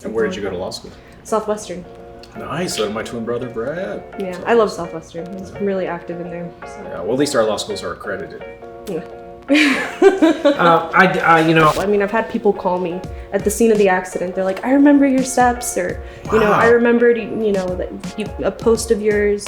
And where did you go to law school? Southwestern. Nice. So did my twin brother, Brad. Yeah, I love Southwestern. He's really active in there. So. Yeah, well, at least our law schools are accredited. Yeah. I mean, I've had people call me at the scene of the accident. They're like, I remember your steps, or, I remembered, a post of yours.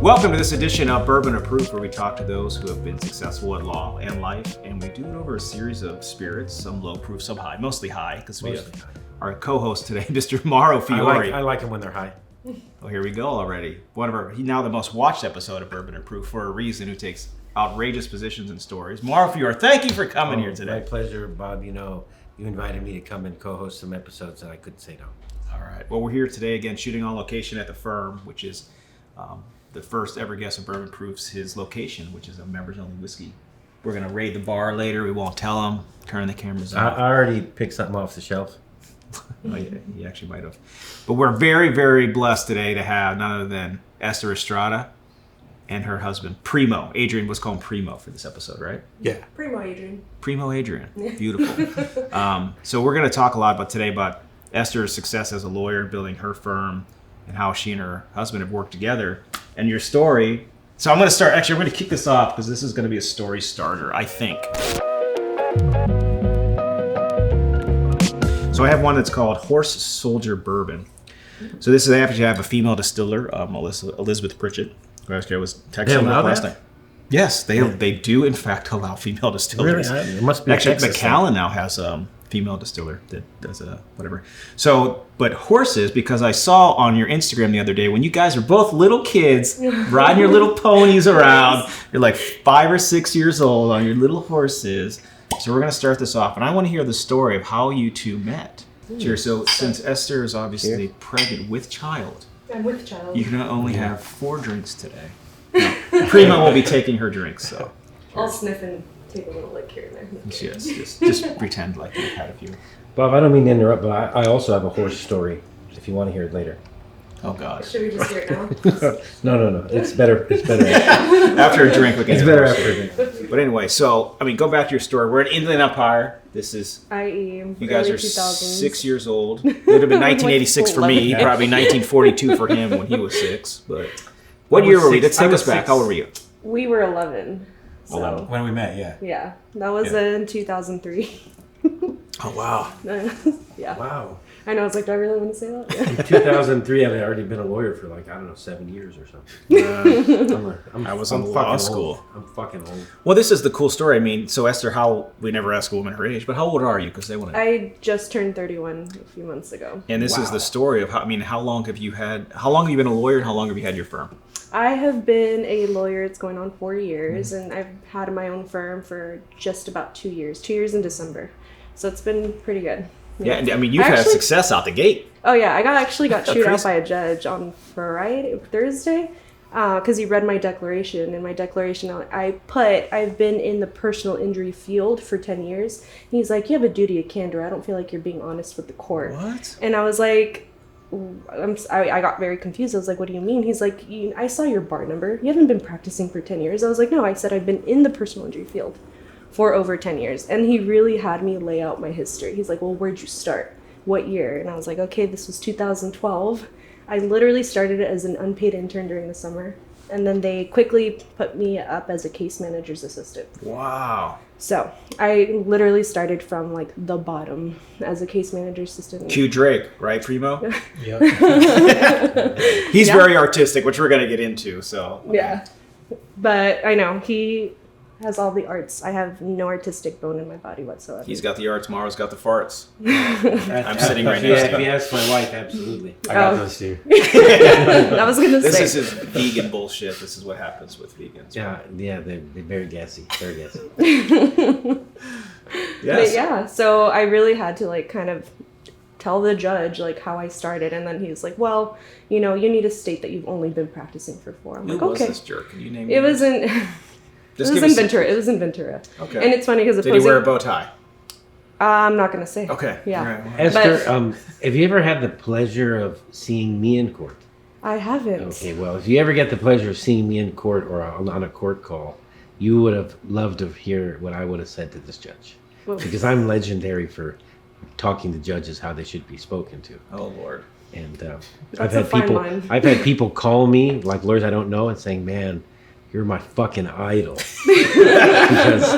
Welcome to this edition of Bourbon Approved, where we talk to those who have been successful at law and life, and we do it over a series of spirits, some low proof, some high, mostly high, because we have our co-host today, Mr. Mauro Fiore. I like them when they're high. Oh, here we go already. Now the most watched episode of Bourbon Approved for a reason, who takes outrageous positions and stories. Mauro Fiore, thank you for coming here today. My pleasure, Bob. You invited me to come and co-host some episodes, and I couldn't say no. All right. Well, we're here today again, shooting on location at the firm, which is the first ever guest of Bourbon Proofs, his location, which is a members-only whiskey. We're going to raid the bar later. We won't tell them. Turn the cameras off. I already picked something off the shelf. Oh, yeah, you actually might have. But we're very, very blessed today to have none other than Esther Estrada and her husband, Primo. Adrian was called Primo for this episode, right? Yeah. Primo Adrian. Primo Adrian. Beautiful. So we're going to talk a lot about Esther's success as a lawyer, building her firm, and how she and her husband have worked together, and your story. So I'm going to kick this off because this is going to be a story starter, I think. So I have one that's called Horse Soldier Bourbon. So this is after you have a female distiller, Elizabeth Pritchett. I was texting her last night. Yes, they do in fact allow female distillers. Really? It must be actually Macallan now has female distiller that does whatever. So, but horses, because I saw on your Instagram the other day when you guys are both little kids riding your little ponies around. You're like 5 or 6 years old on your little horses. So we're going to start this off, and I want to hear the story of how you two met. Cheers. So since Esther is obviously pregnant with child, I'm with child. you can only have 4 drinks today. No, Prima will be taking her drinks, so. I'll sniff and take a little lick here and there. Yes, just pretend like you've had a few. Bob, I don't mean to interrupt, but I also have a horse story, if you want to hear it later. Oh, God. Should we just hear it now? No. It's better. After a drink, we can. It's better after a drink. But anyway, so, go back to your story. We're at Inland Empire. This is... IE. You guys are 6 years old. It would have been 1986 for me, probably 1942 for him when he was 6. But what year were we? Let's take us back. How old were you? We were 11. So. 11. When we met, yeah. Yeah. That was in 2003. Oh, wow. Yeah. Wow. I know, I was like, do I really want to say that? Yeah. In 2003, I had already been a lawyer for 7 years or something. I was in law school. I'm fucking old. Well, this is the cool story. So Esther, we never ask a woman her age, but how old are you? Because they want to. I just turned 31 a few months ago. And this is the story of how long have you been a lawyer, and how long have you had your firm? I have been a lawyer, it's going on 4 years, and I've had my own firm for just about 2 years. 2 years in December. So it's been pretty good. Yeah, you've had success out the gate. Oh yeah, I got chewed out by a judge on Thursday, because he read my declaration. In my declaration, I've been in the personal injury field for 10 years. And he's like, you have a duty of candor. I don't feel like you're being honest with the court. What? And I was like, I got very confused. I was like, what do you mean? He's like, I saw your bar number. You haven't been practicing for 10 years. I was like, no, I said I've been in the personal injury field for over 10 years. And he really had me lay out my history. He's like, well, where'd you start? What year? And I was like, okay, this was 2012. I literally started it as an unpaid intern during the summer. And then they quickly put me up as a case manager's assistant. Wow. So I literally started from the bottom as a case manager's assistant. Q Drake, right, Primo? Yep. He's very artistic, which we're going to get into, so. Okay. Yeah. But I know, he has all the arts. I have no artistic bone in my body whatsoever. He's got the arts, Mara's got the farts. I'm sitting right next to him. If he asks my wife, absolutely. I got those too. I was going to say. This is vegan bullshit. This is what happens with vegans. Yeah, they're very gassy. Very gassy. Yes. But yeah, so I really had to kind of tell the judge how I started, and then he was like, well, you need to state that you've only been practicing for 4. I'm Who like, was okay. this jerk? Can you name It wasn't Just it give was us in Ventura. It was in Ventura. Okay. And it's funny because Did he wear a bow tie? I'm not gonna say. Okay. Yeah. All right. Esther, have you ever had the pleasure of seeing me in court? I haven't. Okay, well, if you ever get the pleasure of seeing me in court or on a court call, you would have loved to hear what I would have said to this judge. Well, Because I'm legendary for talking to judges how they should be spoken to. Oh Lord. And That's a fine line. I've had people call me, like lawyers I don't know, and saying, "Man, you're my fucking idol." Because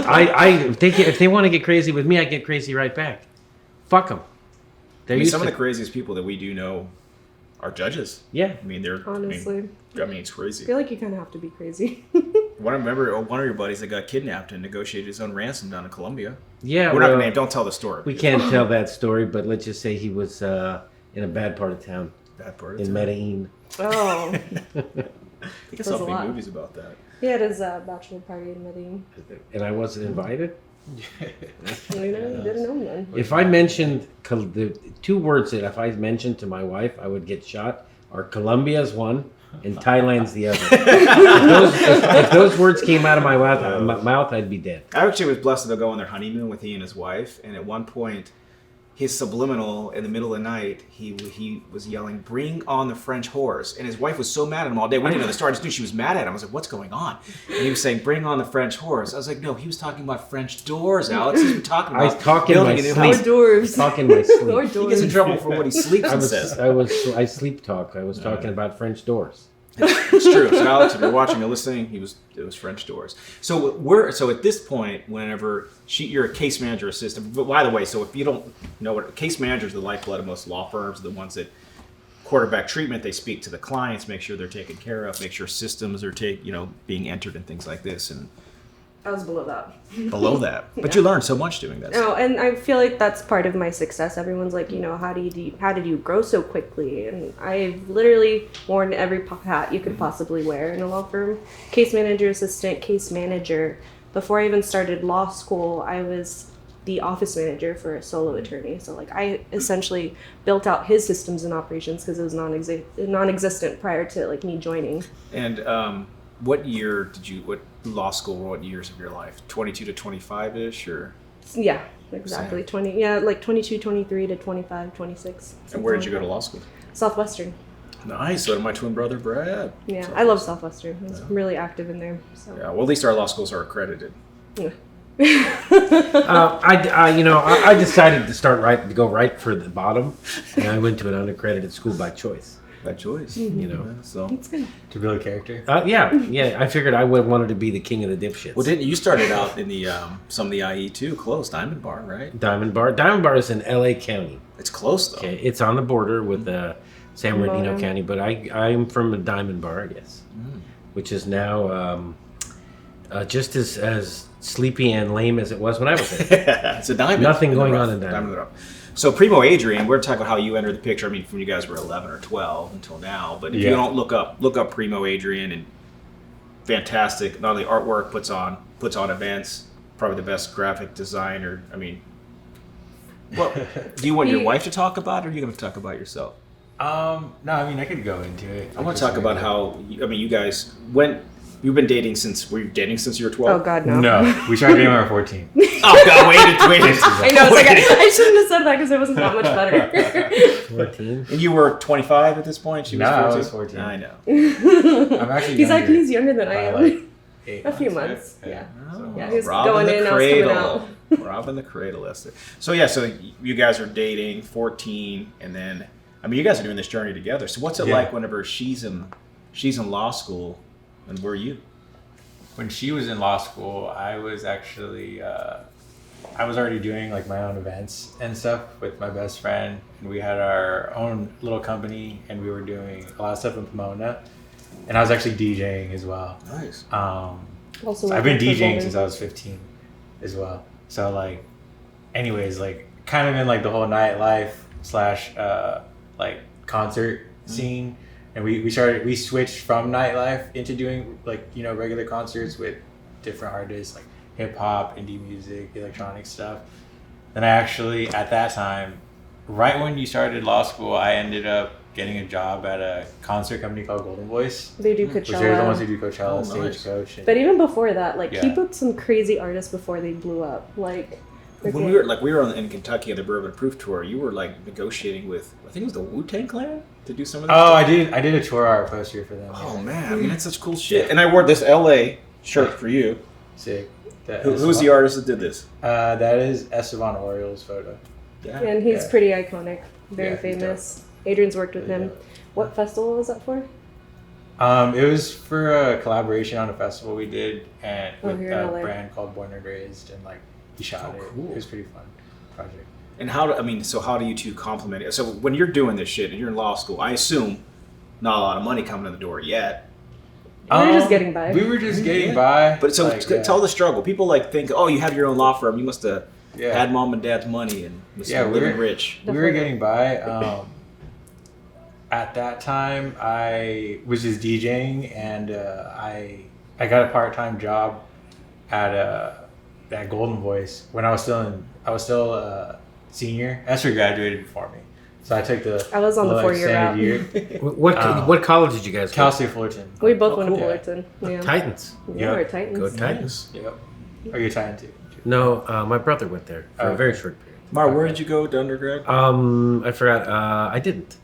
if they want to get crazy with me, I get crazy right back. Fuck them. I mean, some of the craziest people that we do know are judges. Yeah. I mean, they're honestly. I mean, it's crazy. I feel like you kind of have to be crazy. I remember one of your buddies that got kidnapped and negotiated his own ransom down in Colombia. Yeah, We're not gonna name. Don't tell the story. We can't tell that story, but let's just say he was in a bad part of town. Bad part of in town. Medellin. Oh. I think I saw a few movies about that. Yeah, it is a bachelor party in Medellin. And I wasn't invited? You didn't know then. If I mentioned the two words that if I mentioned to my wife I would get shot are Colombia's one and Thailand's the other. If those words came out of my mouth, I'd be dead. I actually was blessed to go on their honeymoon with he and his wife, and at one point, his subliminal in the middle of the night, he was yelling, "Bring on the French horse!" And his wife was so mad at him all day. We didn't know the story. I just knew she was mad at him. I was like, "What's going on?" And he was saying, "Bring on the French horse." I was like, "No, he was talking about French doors, Alex. He's been talking about I was talking in my building a new sleep. house." Or dwarves. Talking my sleep. Or He dwarves. gets in trouble for what he sleeps and says. I sleep talk. I was talking about French doors. It's true. So Alex, if you're watching or listening, it was French doors. So at this point, whenever you're a case manager assistant. But by the way, so if you don't know what case managers are, the lifeblood of most law firms, the ones that quarterback treatment, they speak to the clients, make sure they're taken care of, make sure systems are being entered and things like this. And I was below that. below that, but you learn so much doing that. No, and I feel like that's part of my success. Everyone's like, how did you grow so quickly? And I've literally worn every hat you could possibly wear in a law firm. Case manager, assistant, case manager. Before I even started law school, I was the office manager for a solo attorney. So I essentially built out his systems and operations because it was non-existent prior to me joining. And what law school, what years of your life? 22 to 25-ish, or? Yeah, exactly. 22, 23 to 25, 26. And where did you go to law school? Southwestern. Nice. So did my twin brother, Brad. Yeah, I love Southwestern. I was really active in there. So. Yeah, well, at least our law schools are accredited. Yeah. I decided to go right for the bottom, and I went to an unaccredited school by choice. By choice. So It's good. To build a character. Yeah. I figured I wanted to be the king of the dipshits. well, didn't you started out in the some of the IE too? Close, Diamond Bar, right? Diamond Bar is in L.A. County. It's close though. Okay, it's on the border with San Bernardino Pomona. County, but I'm from a Diamond Bar, yes, which is now just as sleepy and lame as it was when I was there. It's a diamond. Nothing in the going rough. on in Diamond. in the rough. So Primo Adrian, we're talking about how you entered the picture. I mean, from you guys were 11 or 12 until now. But if you don't look up Primo Adrian, and fantastic, not only artwork, puts on events, probably the best graphic designer. I mean, what do you want your wife to talk about, or are you going to talk about yourself? No, I mean I could go into it. I want to talk about how you guys you've been dating since you were 12? Oh God, no. No, we started dating when we were 14. Oh God, wait. I know. It's like I shouldn't have said that because it wasn't that much better. 14. And you were 25 at this point? She was No, 14? I was 14. I know. I'm actually He's younger he's younger than I by, am. like, 8 A few months, months. Yeah. Oh, Yeah, he's robbing going the in, I was coming cradle. out. Robbing the cradle, Esther. So you guys are dating, 14, and then, you guys are doing this journey together. So what's it like whenever she's in law school, and where are you? When she was in law school, I was actually I was already doing my own events and stuff with my best friend, and we had our own little company, and we were doing a lot of stuff in Pomona, and I was actually DJing as well. Nice. Also, I've been working for DJing Bourbon. since I was 15 as well. So anyways, kind of in the whole nightlife / concert scene. And we switched from nightlife into doing regular concerts with different artists, like hip hop, indie music, electronic stuff. Then I actually, at that time, right when you started law school, I ended up getting a job at a concert company called Golden Voice. They do Which they're the ones who Coachella. do Coachella, Oh, nice. Stagecoach. And, But even before that, like he Yeah. booked some crazy artists before they blew up. Like When we were in Kentucky on the Bourbon Proof tour, you were like negotiating with, I think it was the Wu-Tang Clan to do some of that. oh, I did a tour art poster for them. Oh yeah. man, I mean that's such cool shit. And I wore this LA shirt for you. Sick. That Who's the artist that did this? That is Esteban Orioles photo. Yeah. and he's Yeah. pretty iconic, very Yeah, he's famous. Adrian's worked with him. What festival was that for? It was for a collaboration on a festival we did and Oh, with here in a LA. brand called Born and Raised, and like he shot Oh, it. cool. It was a pretty fun project. And how do you two complement it? So when you're doing this shit and you're in law school, I assume not a lot of money coming in the door yet. We were just getting by. We were just getting Yeah. by. But so like, yeah. tell the struggle. People like think, oh, you have your own law firm. You must have Yeah. had mom and dad's money and must Yeah, have we living were- rich. We were getting by. At that time, I was just DJing, and I got a part-time job at Golden Voice when I was still a senior. Esther graduated before me, so I took the I was on the little 4-year extended route. year. What college did you guys Cal go? State Fullerton. We both went to cool. Fullerton. Yeah, Titans. yeah, Yeah. we're Titans. Go Titans. Yep. Are you Titan too? No, my brother went there for a Okay. very short period. Mar, where did you go to undergrad? I forgot. I didn't.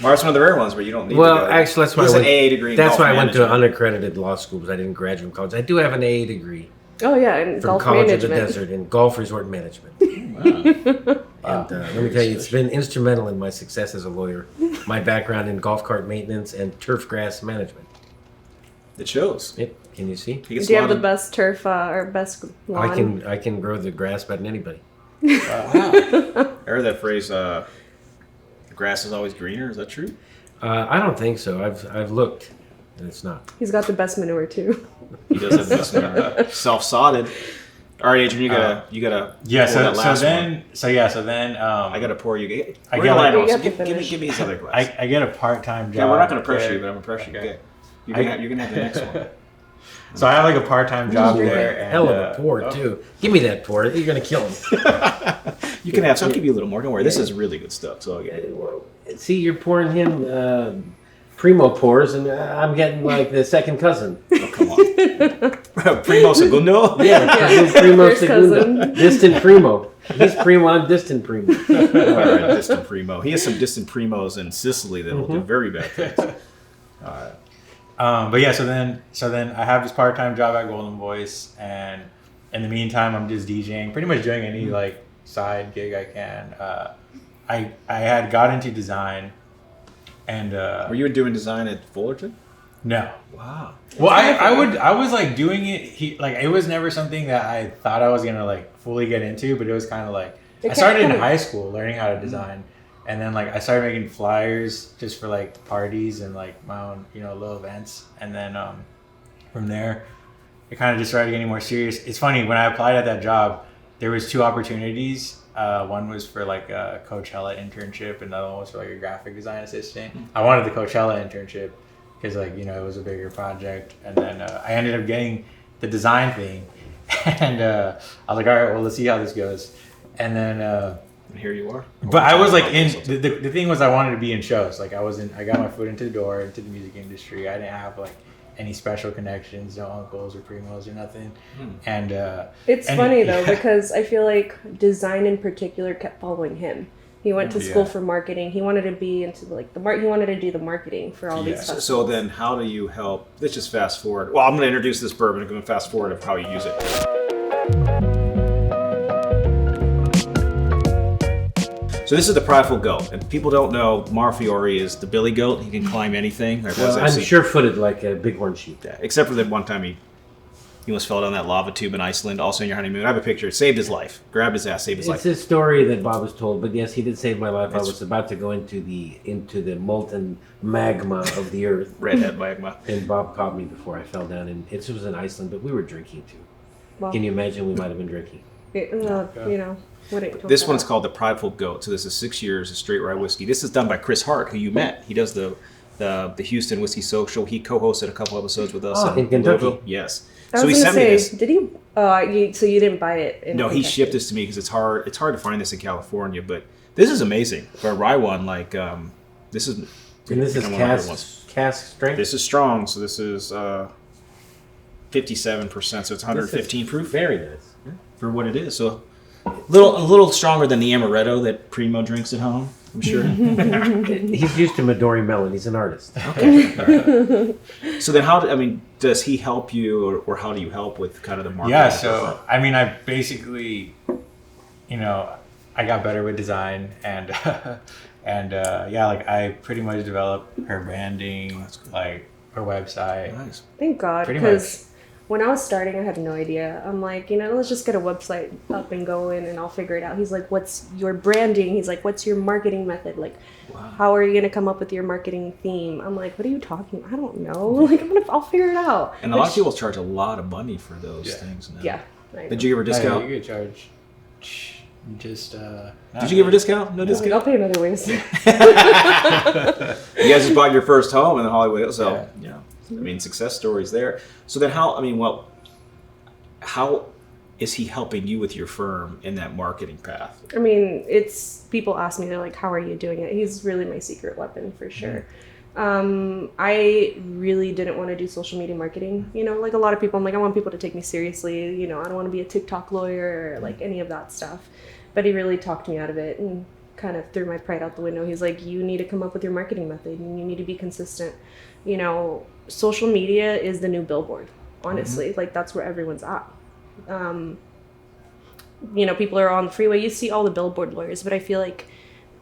Mar's one of the rare ones where you don't need Well, to go. actually, that's He why has I an went. AA degree in That's golf why I went to management. unaccredited law school because I didn't graduate from college. I do have an AA degree Oh yeah, and from golf College management. of the Desert in golf resort management. Wow. And let me tell you, it's been instrumental in my success as a lawyer. My background in golf cart maintenance and turf grass management. It shows. Can you see? He gets Do you a have lot the best turf or best lawn? I can grow the grass better than anybody. I heard that phrase, the grass is always greener. Is that true? I don't think so. I've looked, and it's not. He's got the best manure too. He does have the best manure. Self-sodded. All right, Adrian, you gotta Yeah. pour So that last one. then I gotta pour you. I We're get gonna like- line You up, so have to finish. give me his other glass. I get a part-time job. Yeah, we're not gonna pressure there. you, but I'm gonna pressure you. Okay. Okay. You're gonna have the next one. So I have like a part-time job Ooh, there. And, hell of a pour oh. too. Give me that pour. You're gonna kill him. You can have. So I'll give you a little more. Don't worry. This is really good stuff. So I'll get it. See, you're pouring him primo pours, and I'm getting like the second cousin. Oh, come on. Primo segundo. Yeah, Yeah. primo First segundo, cousin. distant primo. He's primo. I'm distant primo. All right, distant primo. He has some distant primos in Sicily that will do very bad things. But yeah, so then I have this part-time job at Golden Voice, and in the meantime, I'm just DJing, pretty much doing any like side gig I can. I had got into design, and Were you doing design at Fullerton? no. Wow. Well, I was like doing it. It was never something that I thought I was gonna like fully get into, but it was kind of like I started in high school learning how to design, and then like I started making flyers just for like parties and like my own little events, and then from there it kind of just started getting more serious. It's funny, when I applied at that job, there was 2 opportunities. One was for like a Coachella internship, and the other one was for like a graphic design assistant. I wanted the Coachella internship because like it was a bigger project, and then I ended up getting the design thing, and I was like, all right, well, let's see how this goes. And then And here you are. but I was like the thing was I wanted to be in shows. Like I got my foot into the door into the music industry. I didn't have like any special connections, no uncles or primos or nothing. And It's and- funny though yeah. because I feel like design in particular kept following him. He went to school for marketing. He wanted to be into like he wanted to do the marketing for all these festivals. So then, how do you help? Let's just fast forward. Well, I'm going to introduce this bourbon. I'm going to fast forward of how you use it. So this is the Prideful Goat, and people don't know Mar Fiore is the Billy Goat. He can climb anything. That's Well, I'm actually- sure-footed like a bighorn sheep. Yeah, except for that one time he almost fell down that lava tube in Iceland, also in your honeymoon. I have a picture. It saved his life. Grabbed his ass, saved his It's life. a story that Bob has told, but yes, he did save my life. I It's- was about to go into the molten magma of the earth, Redhead magma. and Bob caught me before I fell down. And it was in Iceland, but we were drinking too. Well, Can you imagine? We might have been drinking. This one's called the Prideful Goat. So this is 6 years of straight rye whiskey. This is done by Chris Hart, who you met. He does the Houston Whiskey Social. He co-hosted a couple episodes with us. Oh, in Kentucky. Louisville. Yes. I So he was sent gonna me say, this. did he? So you didn't buy it? No, he Kentucky. shipped this to me because it's hard to find this in California. But This is amazing for a rye one. Like this is. And this is one of my favorite ones. cask strength. This is strong. So this is 57%. So it's 115 proof. Very nice. For what it is. So a little stronger than the amaretto that Primo drinks at home, I'm sure. He's used to Midori melon. He's an artist. Okay. All right. So then does he help you or how do you help with kind of the marketing? Yeah, so I mean, I basically, I got better with design and like I pretty much developed her branding, like her website. Nice. Thank God, Pretty because when I was starting, I had no idea. I'm like, let's just get a website up and going and I'll figure it out. He's like, what's your branding? He's like, what's your marketing method? Like, how are you going to come up with your marketing theme? I'm like, what are you talking about? I don't know. Like, I'll figure it out. And a lot of people charge a lot of money for those things now. Yeah. I know. Did you give her a discount? You could charge just Did you give her a discount? No discount? I'll pay in other ways. You guys just bought your first home in Hollywood, so yeah. I mean, success stories there. So then how is he helping you with your firm in that marketing path? I mean, it's people ask me, they're like, how are you doing it? He's really my secret weapon for sure. I really didn't want to do social media marketing. Like a lot of people, I'm like, I want people to take me seriously. I don't want to be a TikTok lawyer or like any of that stuff. But he really talked me out of it and kind of threw my pride out the window. He's like, you need to come up with your marketing method and you need to be consistent. Social media is the new billboard, honestly. Like that's where everyone's at. People are on the freeway. You see all the billboard lawyers, but I feel like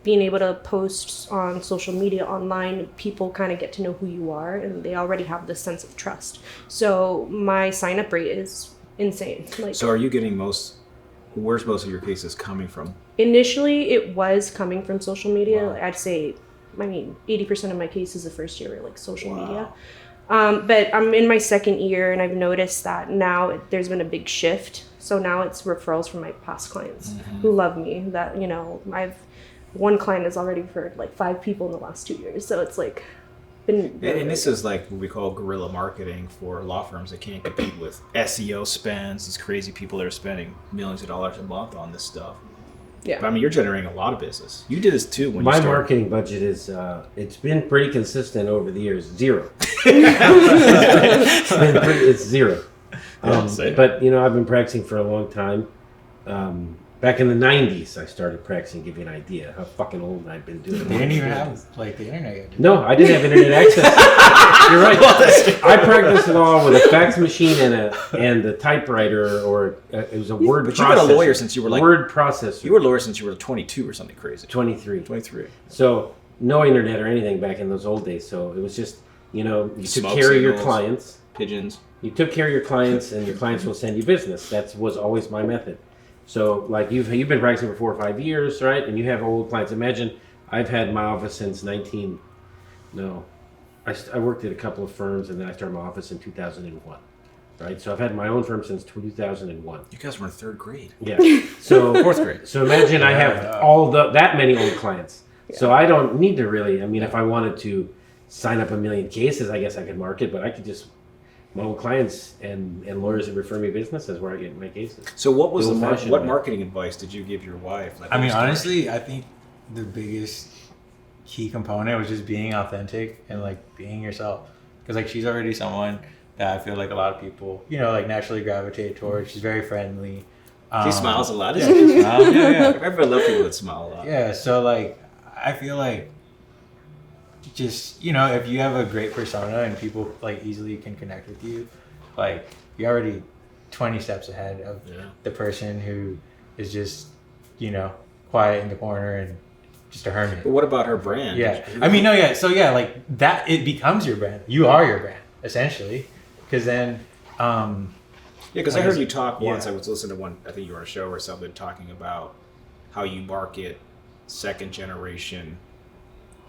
being able to post on social media online, people kind of get to know who you are and they already have this sense of trust. So my sign-up rate is insane. So are you getting where's most of your cases coming from? Initially, it was coming from social media. Wow. I'd say, 80% of my cases the first year were like social media. But I'm in my second year and I've noticed that now there's been a big shift. So now it's referrals from my past clients who love me that, one client has already referred like 5 people in the last 2 years. So it's like been. And this is like what we call guerrilla marketing for law firms that can't compete with SEO spends, these crazy people that are spending millions of dollars a month on this stuff. Yeah. But, you're generating a lot of business. You did this too when you started. My marketing budget is, it's been pretty consistent over the years. Zero. It's zero. But, I've been practicing for a long time. Back in the 90s, I started practicing, give you an idea how fucking old I've been doing it. They didn't even have the internet yet. No, I didn't have internet access. You're right. I practiced law with a fax machine and a typewriter, or it was a word processor. But you've been a lawyer since you were like... Word processor. You were a lawyer since you were 22 or something crazy. 23. 23. So no internet or anything back in those old days. So it was just, you took care of your clients. Pigeons. You took care of your clients, and your clients will send you business. That was always my method. So, like, you've been practicing for 4 or 5 years, right? And you have old clients. Imagine I've had my office since I worked at a couple of firms, and then I started my office in 2001, right? So I've had my own firm since 2001. You guys were in 3rd grade. Yeah. So 4th grade. So imagine I have that many old clients. Yeah. So I don't need to really. If I wanted to sign up 1 million cases, I guess I could market, but I could just. My own clients and lawyers that refer me business is where I get my cases. So what was what marketing advice did you give your wife? Honestly, I think the biggest key component was just being authentic and like being yourself. Because like she's already someone that I feel like a lot of people, naturally gravitate towards. She's very friendly. She smiles a lot. Yeah, she smiles. Yeah. Everybody loves people that smile a lot. Yeah, so like I feel like just if you have a great persona and people like easily can connect with you, like you're already 20 steps ahead of the person who is just quiet in the corner and just a hermit. But what about her brand? Yeah, so like that, it becomes your brand. You are your brand essentially, because then because I heard you talk once. I was listening to one, I think you were on a show or something, talking about how you market 2nd generation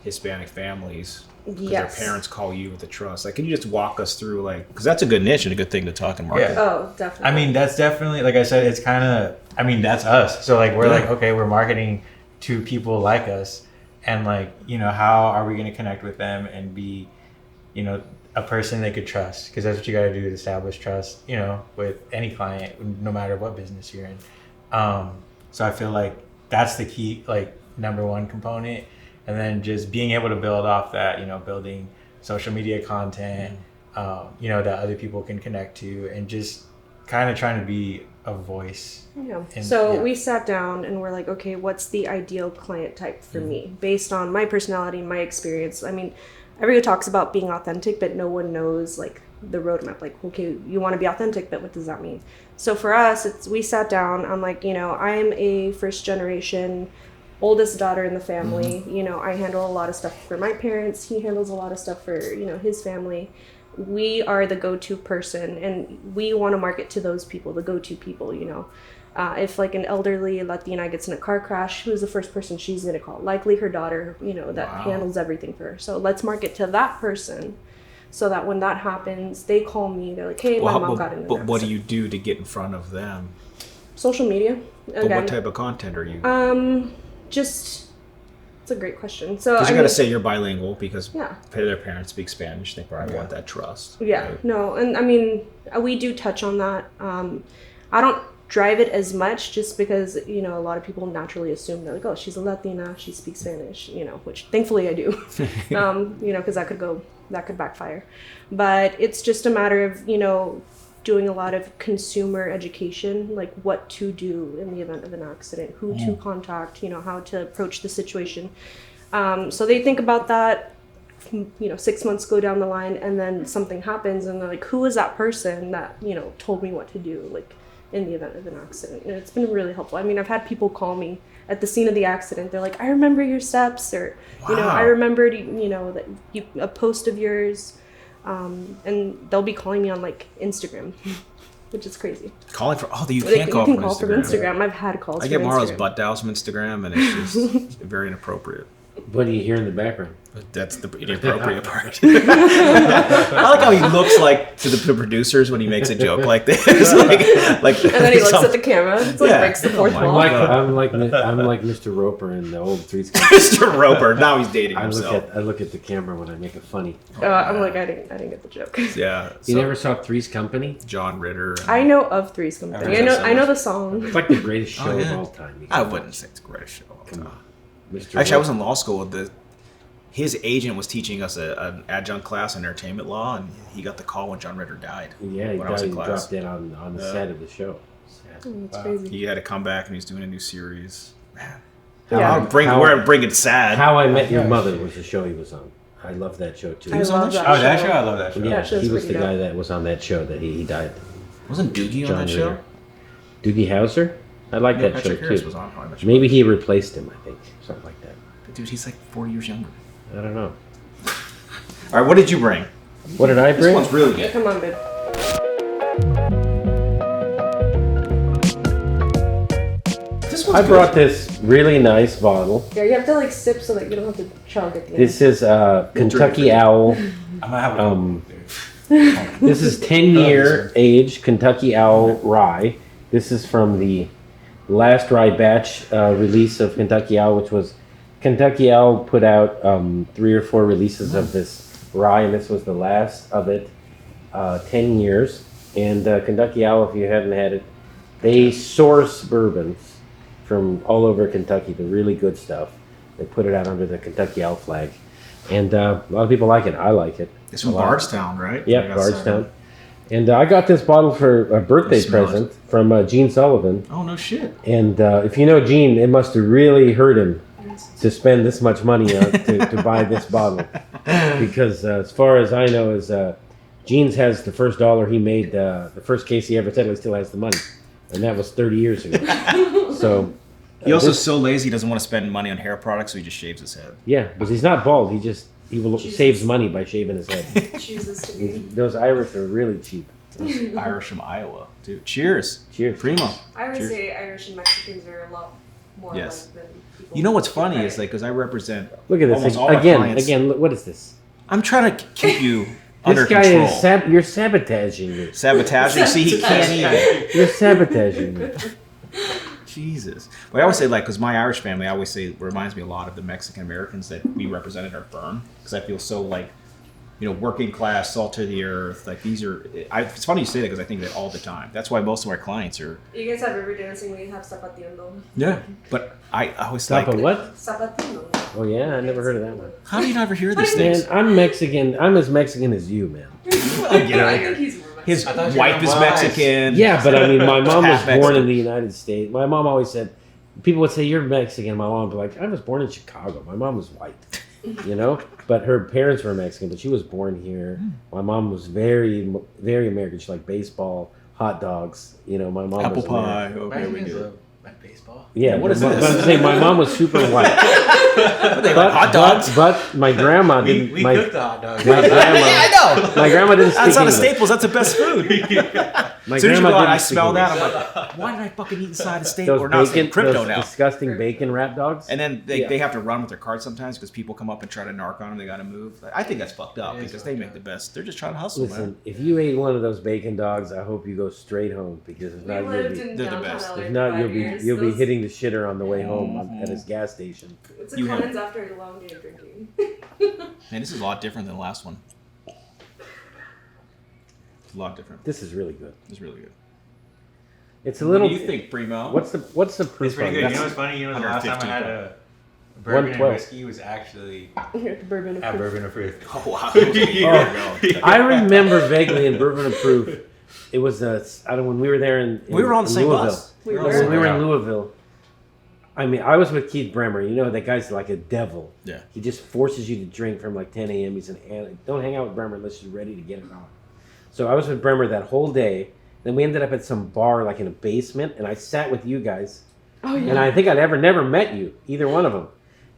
Hispanic families because their parents call you with the trust. Like, can you just walk us through, like, because that's a good niche and a good thing to talk and market. Yeah. Oh, definitely. That's definitely, like I said, it's kind of, that's us. So like we're like, okay, we're marketing to people like us, and like how are we going to connect with them and be a person they could trust, because that's what you got to do to establish trust with any client, no matter what business you're in. So I feel like that's the key, like number one component, and then just being able to build off that, building social media content, that other people can connect to, and just kind of trying to be a voice. Yeah. And, we sat down and we're like, okay, what's the ideal client type for me based on my personality, my experience? I mean, everyone talks about being authentic, but no one knows like the roadmap. Like, okay, you want to be authentic, but what does that mean? So for us, we sat down. I'm like, I'm a first generation, oldest daughter in the family. I handle a lot of stuff for my parents. He handles a lot of stuff for his family. We are the go-to person, and we want to market to those people, the go-to people. If like an elderly Latina gets in a car crash, who's the first person she's going to call? Likely her daughter, that handles everything for her. So let's market to that person, so that when that happens, they call me. They're like, hey, my mom got in an But what do accident. you do to get in front of them? Social media. But Again, what type of content are you? It's a great question. So Because you got to say you're bilingual, because Yeah. their parents speak Spanish. They probably want that trust. Yeah, right? no, and I mean, we do touch on that. I don't drive it as much, just because a lot of people naturally assume they're like, oh, she's a Latina, she speaks Spanish, which thankfully I do. Because that could backfire. But it's just a matter of doing a lot of consumer education, like what to do in the event of an accident, who to contact, how to approach the situation. So they think about that. 6 months go down the line, and then something happens, and they're like, who is that person that told me what to do, like in the event of an accident? And it's been really helpful. I mean, I've had people call me at the scene of the accident. They're like, I remember your steps, or I remembered that a post of yours, and they'll be calling me on like Instagram, which is crazy. Calling for you Like, can't call you from can call Instagram. from Instagram. I've had calls. I get from Marlo's Instagram. butt dials from Instagram, and it's just very inappropriate. What do you hear in the background? That's the inappropriate part. I like how he looks like to the producers when he makes a joke like this. like, And then he looks at the camera. It's like breaks the fourth my wall. I'm like Mr. Roper in the old Three's Company. Mr. Roper. Now he's dating I himself. look at the camera when I make it funny. I'm like, I didn't get the joke. Yeah. You never saw Three's Company? John Ritter. I know of Three's Company. I know the song. It's like the greatest show yeah. of all time. I wouldn't say it's the greatest show. of all Come time. on. Mr. Actually, I was Roper. in law school. His agent was teaching us an adjunct class in entertainment law, and he got the call when John Ritter died. Yeah, he when I was died, in he class. dropped dead on the set of the show. Sad. It's crazy. He had to come back, and he's doing a new series. Man, Yeah. we're bringing sad. How I Met Your Mother was the show he was on. I love that show too. I love that Oh, show. that show? I love that show. Yeah, That show's he was pretty the guy dope. that was on that show that he died. Wasn't Doogie on John that show? Ritter. Doogie Howser? I like that show Patrick Harris too. was on How I Met Your Maybe he replaced him, I think. Something like that. Mother. Dude, he's like 4 years younger. I don't know. All right, what did you bring? What did I This bring? one's really good. Come on, babe. This one's I brought this really nice bottle. Yeah, you have to like sip so that you don't have to chug at the end. This is Kentucky Owl. I'm gonna have a This is 10-year age Kentucky Owl rye. This is from the last rye batch release of Kentucky Owl, which was Kentucky Owl put out 3 or 4 releases of this rye, and this was the last of it. 10 years. And Kentucky Owl, if you haven't had it, they source bourbons from all over Kentucky, the really good stuff. They put it out under the Kentucky Owl flag. And a lot of people like it. I like it. It's from a lot. Bardstown, right? Yeah, I got Bardstown. And I got this bottle for a birthday Smell it. present from Gene Sullivan. Oh, no shit. And if you know Gene, it must have really hurt him to spend this much money to buy this bottle. Because as far as I know, is Gene's has the first dollar he made, the first case he ever settled, he still has the money. And that was 30 years ago. So He also is so lazy he doesn't want to spend money on hair products, so he just shaves his head. yeah, because he's not bald. He will saves money by shaving his head. chooses to be. Those Irish are really cheap. Irish from Iowa, dude. Cheers. Cheers. Primo. I would Cheers. say Irish and Mexicans are a lot more Yes. alike than people. You know what's funny is like, because I represent Look at this almost all our clients. again. Look, what is this? I'm trying to keep you under This guy control. is you're sabotaging me. Sabotaging. See, he can't even. You're sabotaging me. Jesus. But I always say, like, because my Irish family, I always say, reminds me a lot of the Mexican Americans that we represent at our firm. Because I feel so, like, working class, salt of the earth. Like these are. It's funny you say that because I think that all the time. That's why most of our clients are. You guys have river dancing when you have zapatiendo. Yeah, but I was Stop like, a what? Zapatiendo. Oh yeah, I never heard of that one. how do you never hear these Man, things? I'm Mexican. I'm as Mexican as you, man. I think he's more Mexican. His I thought you wife were is wise. Mexican. Yeah, but I mean, my mom was Half born Mexican. in the United States. My mom always said, people would say, you're Mexican. My mom would be like, I was born in Chicago. My mom was white, but her parents were Mexican, but she was born here. My mom was very, very American. She liked baseball, hot dogs. My mom Apple was pie. American. Okay, we Mexicans do. love baseball. Yeah, What is but this? I'm saying my mom was super white. They like hot dogs. But my grandma didn't. We my, cooked the hot dogs. my grandma, Yeah, I know. my grandma didn't speak That's not a English. Staples. That's the best food. My As soon as you grandma go out, didn't I speak smell English. that. I'm like, why did I fucking eat inside a Staples? Those Or not bacon, Crypto those now. disgusting bacon wrap dogs. And then Yeah. they have to run with their cards sometimes because people come up and try to narc on them. They got to move. I think that's fucked up It is because they fucked make up. the best. They're just trying to hustle, Listen, man. if you ate one of those bacon dogs, I hope you go straight home because if We not, lived you'll be, in they're the downtown best. LA if for not, 5 you'll be years. you'll be Those- hitting the shitter on the way home Mhm. at his gas station. It's a You have- cleanse after a long day of drinking. Man, this is a lot different than the last one. It's a lot different. This is really good. It's really good. It's a little. What do you think, Primo? What's the proof? It's pretty on good. this? You know what's funny? The last time I 115, had a bourbon and 112. whiskey was actually Bourbon. at Bourbon approved. Oh, wow. Oh, I remember vaguely in Bourbon and Proof. It was when we were there in we were on the same Louisville. bus. We on the were. same When we were bus. in Louisville, I mean, I was with Keith Bremer. That guy's like a devil. Yeah. He just forces you to drink from like 10 a.m. He's don't hang out with Bremer unless you're ready to get it on. So I was with Bremer that whole day. Then we ended up at some bar like in a basement, and I sat with you guys. Oh yeah. And I think I'd never met you, either one of them.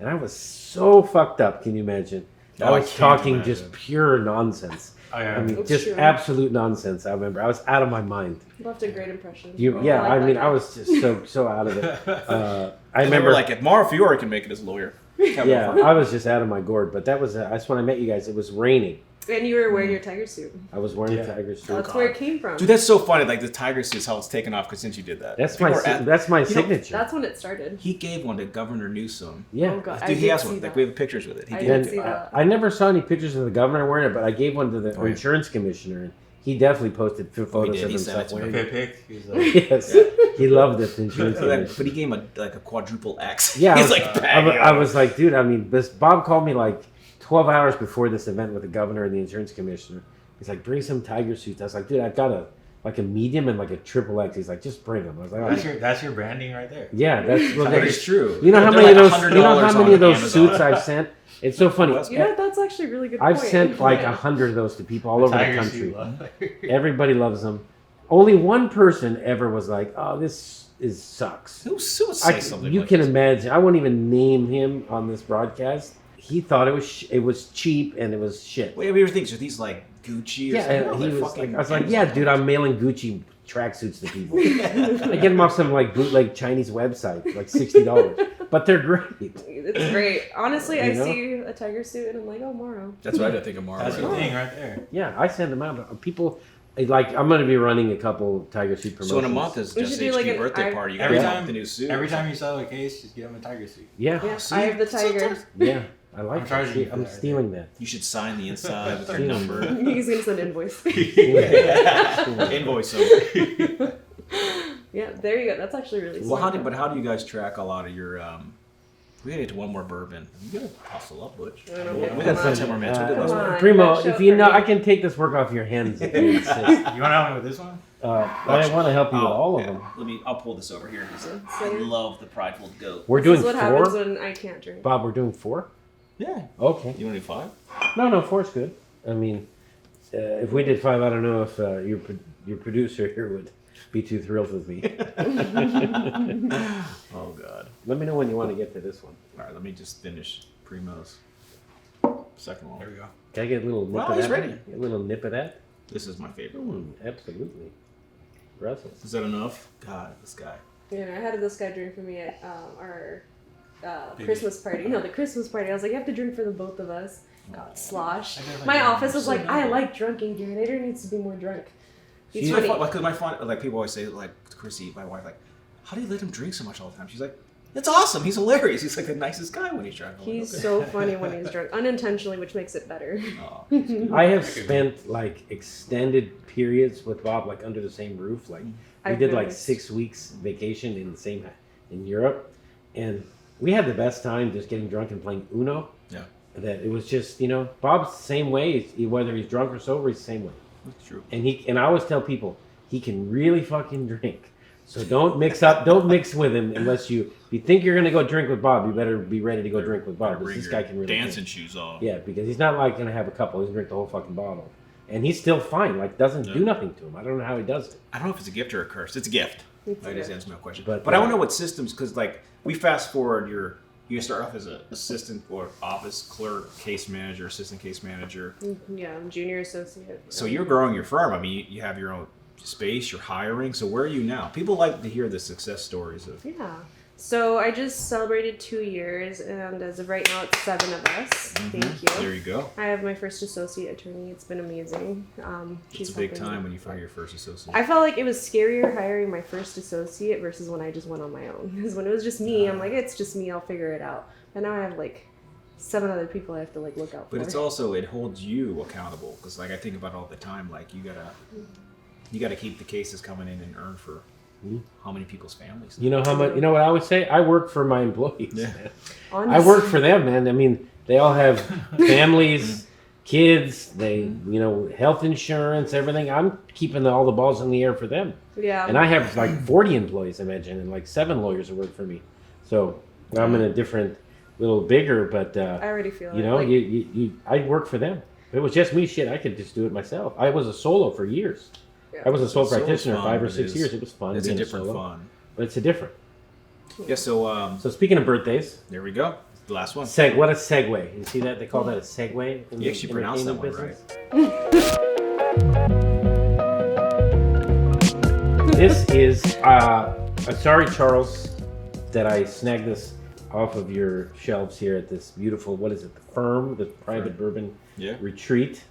And I was so fucked up. Can you imagine? Oh, I I was can't talking imagine. just pure nonsense. Oh yeah. I mean, That's just true. absolute nonsense. I remember I was out of my mind. You left a great impression. I like that mean, guy. I was just so out of it. I I remember, remember, like, if Mauro Fiore can make it as a lawyer. yeah, I was just out of my gourd. But that's when I met you guys. It was raining. And you were wearing your tiger suit. I was wearing Yeah. a tiger suit. That's where it came from. Dude, that's so funny. Like, the tiger suit's how it's taken off because since you did that. That's People my are at- that's my know, signature. That's when it started. He gave one to Governor Newsom. Yeah. Oh god, Dude, I he did has see one. that. Like, we have pictures with it. He I gave did it see to that. I never saw any pictures of the governor wearing it, but I gave one to the Oh, yeah. insurance commissioner, and he definitely posted photos did. of He sent himself it to wearing me. it. Good pick. He's like, Yes, he loved it. The insurance So that- commissioner. but he gave him a quadruple X. Yeah, He's I was, like, I, baggy I on it. was like, dude. I mean, Bob called me like 12 hours before this event with the governor and the insurance commissioner. He's like, bring some tiger suits. I was like, dude, I've got a medium and like a triple X. He's like, just bring them. I was like, oh, that's your branding right there. yeah, that's well, But it's true. You know how They're many of like those? You know how $100 many on of those Amazon. suits I've sent? It's so funny. Well, You know, that's actually a really good I've point. sent like Yeah. 100 of those to people all over the Tiger country. suit love. Everybody loves them. Only one person ever was like, "Oh, this sucks." Who would say something You like can this? imagine. I won't even name him on this broadcast. He thought it was cheap and it was shit. Wait, we were thinking, are these like Gucci or Yeah, something? and No, he they're was fucking like, I was like, Amazon. "Yeah, dude, I'm mailing Gucci tracksuits to people. I get them off some like bootleg Chinese website, like $60, but they're great." It's great. Honestly, I You know? see a tiger suit and I'm like, oh, Morrow. That's what I did think of Mauro. That's right your there. thing right there. Yeah, I send them out. People like I'm going to be running a couple Tiger Suit promotions. So in a month is We just should do, like, HQ an birthday eye- party. You Every gotta time- have the new suit. Every time you sell a case, just give him a tiger suit. Yeah, Yeah, see? I have the tiger. yeah, I like I'm charging you that. for I'm that, stealing that. You should sign the inside with your Yeah. number. He's gonna send invoice. Invoice them. Yeah, there you go. That's actually really Well, smart. how do you guys track a lot of your? We gotta get to one more bourbon. You gotta hustle up, Butch. I don't We know. got Come 10 more on. minutes. We'll do Come this one. on. Primo, That show if you for know, me. I can take this work off your hands if you insist. You want to help me with this one? I want to help you with all of yeah. them. I'll pull this over here. 'Cause I So- love the prideful goat. We're This doing is what happens 4. when I can't drink. Bob, we're doing 4. Yeah. Okay. You want to do 5? No, 4's good. I mean, if we did 5, I don't know if your producer here would be too thrilled with me. Oh God. Let me know when you want to get to this one. All right. Let me just finish Primo's second one. There we go. Can I get a little nip Well, of he's that? ready. A little nip of that? This is my favorite one. Absolutely. Brussels. Is that enough? God, this guy. Yeah, I had this guy drink for me at our Baby. Christmas party. No, the Christmas party. I was like, you have to drink for the both of us. Got sloshed. I guess I My did. office was So like, I noble. like drinking, dude. Adrian needs to be more drunk. He's She's funny. like, because my fun, like people always say, like Chrissy, my wife, like, how do you let him drink so much all the time? She's like, It's awesome. He's hilarious. He's like the nicest guy when he's drunk. He's so funny when he's drunk, unintentionally, which makes it better. Oh, I have spent like extended periods with Bob, like under the same roof. Like we I've did like noticed. 6 weeks vacation in Europe, and we had the best time just getting drunk and playing Uno. yeah, That it was just, Bob's the same way. Whether he's drunk or sober, he's the same way. that's true. And I always tell people he can really fucking drink. So don't mix with him unless if you think you're gonna go drink with Bob, you better be ready to go drink with Bob. Because this guy can really dancing drink. shoes on. Yeah, because he's not like gonna have a couple. He's gonna drink the whole fucking bottle, and he's still fine. Like doesn't do nothing to him. I don't know how he does it. I don't know if it's a gift or a curse. It's a gift. It's I a just gift. answered my question. But, But I want to know what systems, because like we fast forward, you start off as an assistant or office clerk, case manager, assistant case manager. Yeah, I'm junior associate. So you're growing your firm. I mean, you have your own space. You're hiring. So where are you now? People like to hear the success stories of. Yeah. So I just celebrated 2 years, and as of right now, it's 7 of us. Thank you. There you go. I have my first associate attorney. It's been amazing. It's She's a big helping me. time when you find your first associate. I felt like it was scarier hiring my first associate versus when I just went on my own. Because when it was just me, I'm like, it's just me. I'll figure it out. But now I have like 7 other people I have to like look out for. But it's also, it holds you accountable, because like I think about it all the time. Like you gotta keep the cases coming in and earn for how many people's families. You know how much? You know what I would say? I work for my employees. Yeah. Man. Honestly. I work for them, man. I mean, they all have families, kids. They, health insurance, everything. I'm keeping all the balls in the air for them. Yeah. And I have like 40 employees, imagine, and like 7 lawyers who work for me. So I'm in a different, little bigger, but I already feel it. you I work for them. If it was just me, shit, I could just do it myself. I was a solo for years. Yeah. I was a sole Solo's practitioner fun, 5 or but 6 years. It was fun. It's a being different solo, fun. but it's a different. Yeah. So So speaking of birthdays, there we go. The last one. what a segue. You see that? They call that a segue in You actually pronounced that one entertainment right. This is, sorry, Charles, that I snagged this off of your shelves here at this beautiful, what is it, the Firm, the private bourbon Yeah. retreat.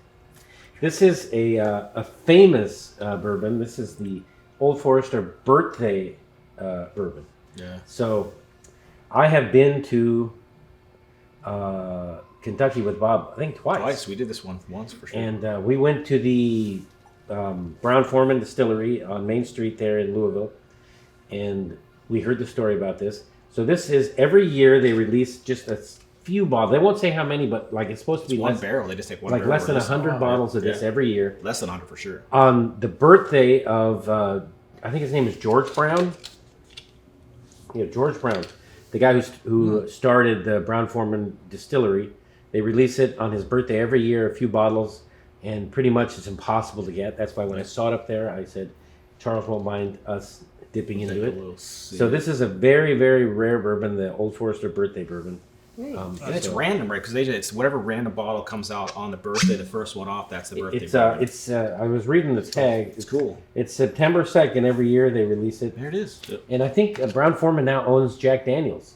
This is a famous bourbon. This is the Old Forester birthday bourbon. Yeah. So I have been to Kentucky with Bob, I think twice. We did this one once for sure. And we went to the Brown-Forman Distillery on Main Street there in Louisville. And we heard the story about this. So this is, every year they release just a few bottles. They won't say how many, but like it's supposed to be one less, barrel. They just take one like barrel. less than 100 bottles of this every year. Less than 100 for sure. On the birthday of, I think his name is George Brown. Yeah, George Brown, the guy who started the Brown-Forman Distillery. They release it on his birthday every year, a few bottles, and pretty much it's impossible to get. That's why when I saw it up there, I said, Charles won't mind us dipping into it. So this is a very, very rare bourbon, the Old Forester birthday bourbon. And it's random, right? Because it's whatever random bottle comes out on the birthday, the first one off, that's the birthday. I was reading the tag. It's cool. It's September 2nd every year they release it. There it is. Yep. And I think Brown-Forman now owns Jack Daniels.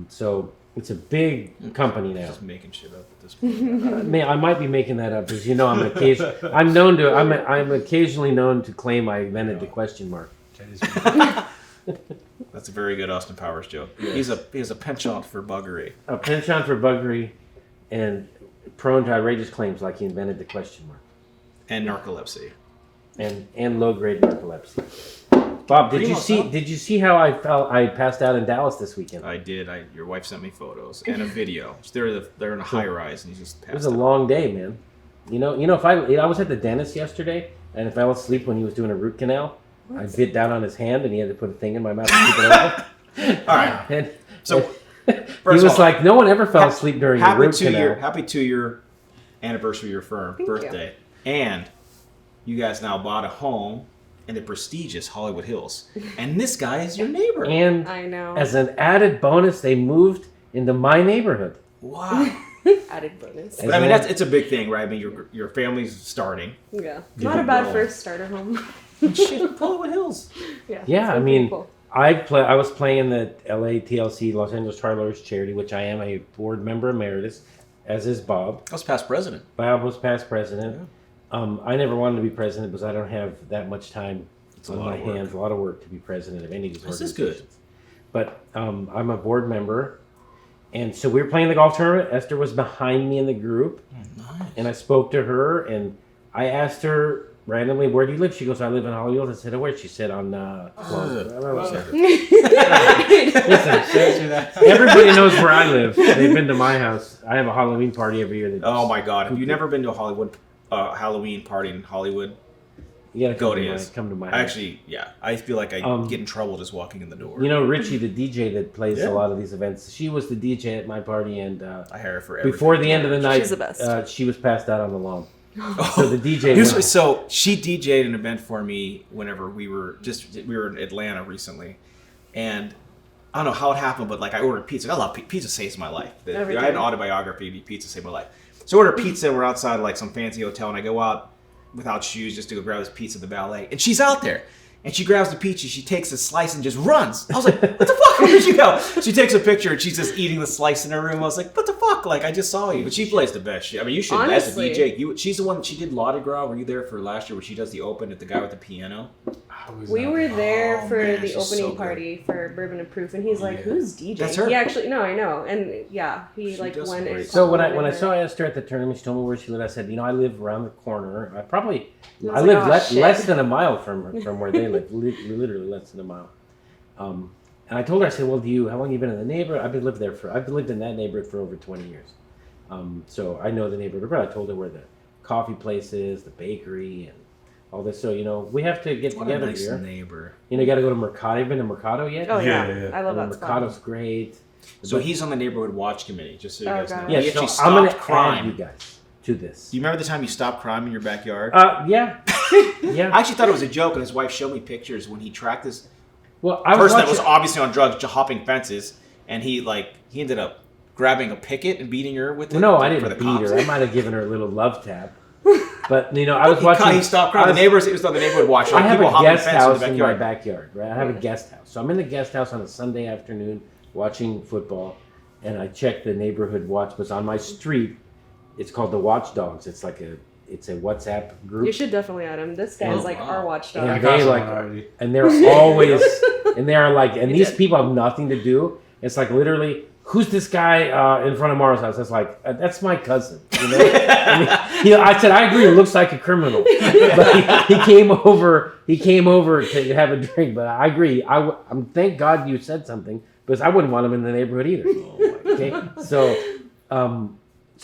So it's a big company now. Just making shit up at this point. I might be making that up because I'm occasionally known to claim I invented the question mark. That's a very good Austin Powers joke. He's a penchant for buggery. A penchant for buggery and prone to outrageous claims like he invented the question mark. And narcolepsy. And low grade narcolepsy. Bob, did you see how I passed out in Dallas this weekend? I did. Your wife sent me photos and a video. They're in a high rise and you just passed It was a out. long day, man. If I was at the dentist yesterday and I fell asleep when he was doing a root canal, I bit down on his hand and he had to put a thing in my mouth to keep it open. All right. And So he first was of all, like, no one ever fell asleep during a root canal. happy 2-year anniversary of your firm, Thank birthday. And you guys now bought a home in the prestigious Hollywood Hills. And this guy is your neighbor. And I know. as an added bonus, they moved into my neighborhood. Wow. Added bonus. But I mean, it's a big thing, right? I mean, your family's starting. Yeah. Good Not a bad girl. first starter home. Shit, Hollywood Hills. Yeah. Yeah, it's I mean, cool. I was playing in the LA TLC, Los Angeles Travelers charity, which I am a board member emeritus, as is Bob. I was past president. Bob was past president. I never wanted to be president because I don't have that much time a on lot my of work. hands. A lot of work to be president of any of these This is organizations. good. but I'm a board member. And so we were playing the golf tournament. Esther was behind me in the group. Nice. And I spoke to her, and I asked her randomly, where do you live? She goes, I live in Hollywood. I said, oh, where? She said, on... Listen, everybody knows where I live. They've been to my house. I have a Halloween party every year. Oh my God! Have you never been to a Hollywood Halloween party in Hollywood? You gotta Go to come to my house. Actually, yeah. I feel like I get in trouble just walking in the door. You know, Richie, the DJ that plays a lot of these events, she was the DJ at my party, and I hire her for everything. before the end of the night, She's the best. She was passed out on the lawn. So the DJ. So she DJ'd an event for me whenever we were in Atlanta recently, and I don't know how it happened, but like I ordered pizza. I love pizza. Saves my life. I had an autobiography. Pizza saved my life. So I ordered pizza. We're outside like some fancy hotel, and I go out without shoes just to go grab this pizza at the valet, and she's out there. And she grabs the pizza, she takes a slice and just runs. I was like, what the fuck? Where did she go? She takes a picture and she's just eating the slice in her room. I was like, what the fuck? Like, I just saw you. But she plays the best shit. I mean, you should, Honestly. as a DJ, she's the one, she did Mardi Gras. Were you there for last year where she does the open at the guy with the piano? We were there for man, the she's so opening good. party for Bourbon and Proof, and he's like, "Who's DJ?" That's her. He actually, no, I know, and yeah, he She like does went. great. And So when followed I her. saw Esther at the tournament, she told me where she lived. I said, I live around the corner. I was live like, "Oh, shit." less than a mile from where they live, literally less than a mile. And I told her, I said, well, how long have you been in the neighborhood? I've lived in that neighborhood for over 20 years. So I know the neighborhood. But I told her where the coffee place is, the bakery, and all this. So, we have to get What together a nice here. neighbor. You got to go to Mercado. Have you been to Mercado yet? Oh yeah, Yeah. I love that spot. Mercado's great. So he's on the neighborhood watch committee, just so you guys know. God. Yeah, He so actually I'm going to stopped add crime. you guys to this. Do you remember the time you stopped crime in your backyard? Yeah. Yeah. I actually thought it was a joke, and his wife showed me pictures when he tracked this Well, I was person that was watching- obviously on drugs, hopping fences, and he ended up grabbing a picket and beating her with it. No, I for didn't the beat cops. her. I might have given her a little love tap. But I was watching. He stopped crime. The neighbors. It was on the neighborhood watch. I Like, have people a hopping guest fences house in in the my backyard. backyard, right? I have a guest house, so I'm in the guest house on a Sunday afternoon watching football, and I check the neighborhood watch. But on my street, it's called the Watchdogs. It's a WhatsApp group. You should definitely add him. This guy's Oh, like wow. our watchdog. And I they got someone like, already. and they're always, and they're like, and these did. people have nothing to do. It's like literally, who's this guy in front of Mara's house? It's like, that's my cousin. I said, I agree. It looks like a criminal, but he came over. He came over to have a drink. But I agree. I'm thank God you said something because I wouldn't want him in the neighborhood either. Okay, so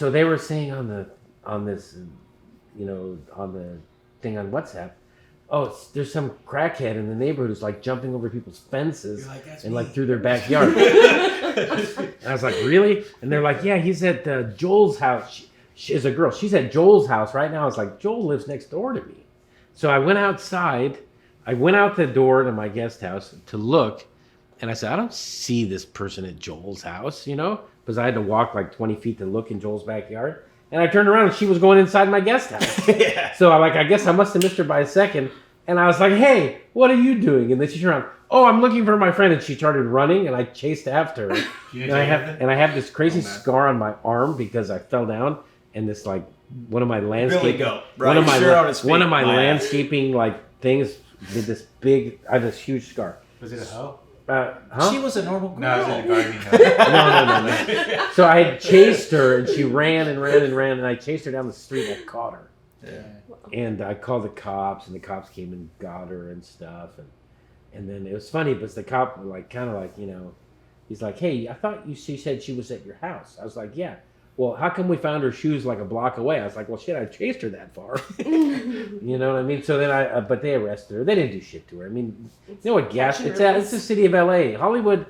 they were saying on the thing on WhatsApp, there's some crackhead in the neighborhood who's like jumping over people's fences and like through their backyard. And I was like, really? And they're like, yeah, he's at Joel's house. She is a girl. She's at Joel's house right now. I was like, Joel lives next door to me. So I went outside. I went out the door to my guest house to look. And I said, I don't see this person at Joel's house, because I had to walk like 20 feet to look in Joel's backyard. And I turned around and she was going inside my guest house. Yeah. So I guess I must have missed her by a second. And I was like, hey, what are you doing? And then she turned around, I'm looking for my friend. And she started running and I chased after her. and I have this crazy scar on my arm because I fell down. And this like one of my landscaping, Goat, right? one of my landscaping like things did this big, I have this huge scar. Was it a hoe? She was a normal girl. No, it was in a gardening hoe. No. So I had chased her, and she ran and ran and ran, and I chased her down the street and I caught her. Yeah. And I called the cops, and the cops came and got her and stuff. And then it was funny because the cop he's like, hey, I thought she said she was at your house. I was like, yeah. Well, how come we found her shoes like a block away? I was like, well, shit, I chased her that far. You know what I mean? So then but they arrested her. They didn't do shit to her. I mean, you know what gas? It's the city of LA. Hollywood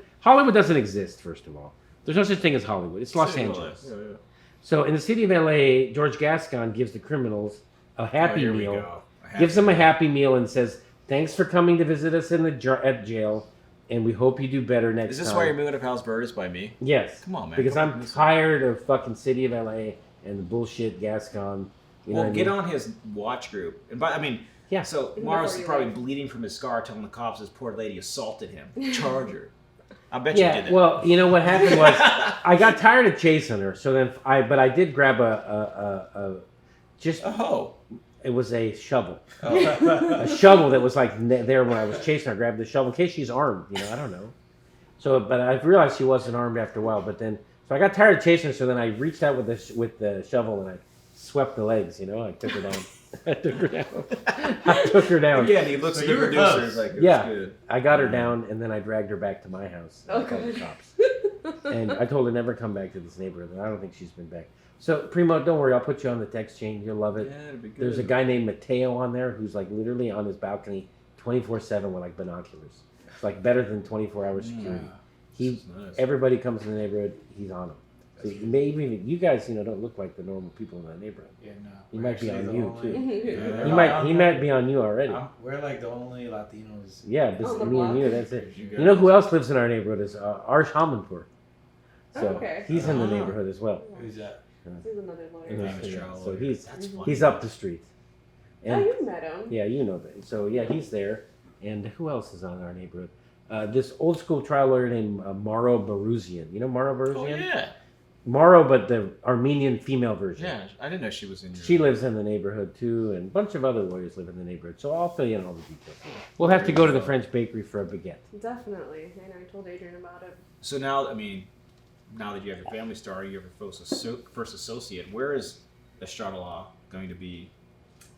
doesn't exist, first of all. There's no such thing as Hollywood. It's Los Angeles. Yeah. So in the city of LA, George Gascon gives the criminals a happy Here we meal. go. Gives them a happy meal and says, thanks for coming to visit us at jail, and we hope you do better next time. Is this why you're moving to Palos Verdes by me? Yes. Come on, man. Because Come I'm on. tired of fucking city of LA and the bullshit Gascon. You know Well, what I get mean? on his watch group. And Yeah. So Isn't Mars that is where you probably bleeding from his scar, telling the cops this poor lady assaulted him. Charge her. I bet Yeah, you did it. well, you know what happened was I got tired of chasing her. So then I did grab it was a shovel. A shovel that was like there when I was chasing her. I grabbed the shovel in case she's armed, I don't know. So, but I realized she wasn't armed after a while. But then, so I got tired of chasing her. So then I reached out with the shovel and I swept the legs. You know, I took her down. I took her down. Again, he looks So at the you were producer. close. He's like, it's Yeah. good. I got her down, and then I dragged her back to my house. I called the cops. And I told her never come back to this neighborhood. And I don't think she's been back. So, Primo, don't worry. I'll put you on the text chain. You'll love it. Yeah, it'd be good. There's a guy named Mateo on there who's like literally on his balcony 24/7 with like binoculars. It's like better than 24-hour security. This is nice. Everybody comes in the neighborhood, he's on them. So maybe you guys, don't look like the normal people in that neighborhood. Yeah, no. He We're might be actually on the you only- too. Yeah, He might be on you already. We're like the only Latinos. Yeah, just On the me and you. block. That's it. You You know guys. who else lives in our neighborhood is Arsh Hamanpur. So Okay. he's in the Ah. neighborhood as well. Who's that? This is another lawyer. Famous Yeah, traveler. so he's That's funny. he's up the street. Oh, And you met him. yeah, you know that. So yeah, he's there. And who else is on our neighborhood? This old school trial lawyer named Maro Baruzian. You know Maro Oh Baruzian? yeah, Maro, but the Armenian female version. yeah. I didn't know she was in your. She lives in the neighborhood too, and a bunch of other lawyers live in the neighborhood. So I'll fill you in all the details. We'll have to go to the French bakery for a baguette. Definitely. I know. I told Adrian about it. So now, I mean, now that you have your family star, you have your first associate. Where is Estrada Law going to be?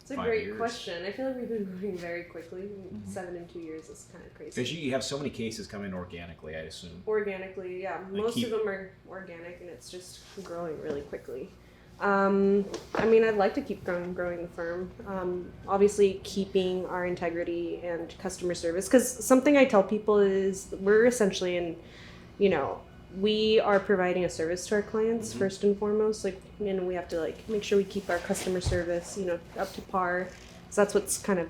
It's a 5 great years. question. I feel like we've been growing very quickly. 7 in 2 years is kind of crazy. Because you have so many cases come in organically, I assume. Organically, yeah. Like Most keep- of them are organic, and it's just growing really quickly. I mean, I'd like to keep growing the firm. Obviously, keeping our integrity and customer service. Because something I tell people is we're essentially in, we are providing a service to our clients first and foremost. Like, and we have to make sure we keep our customer service, up to par. So that's what's kind of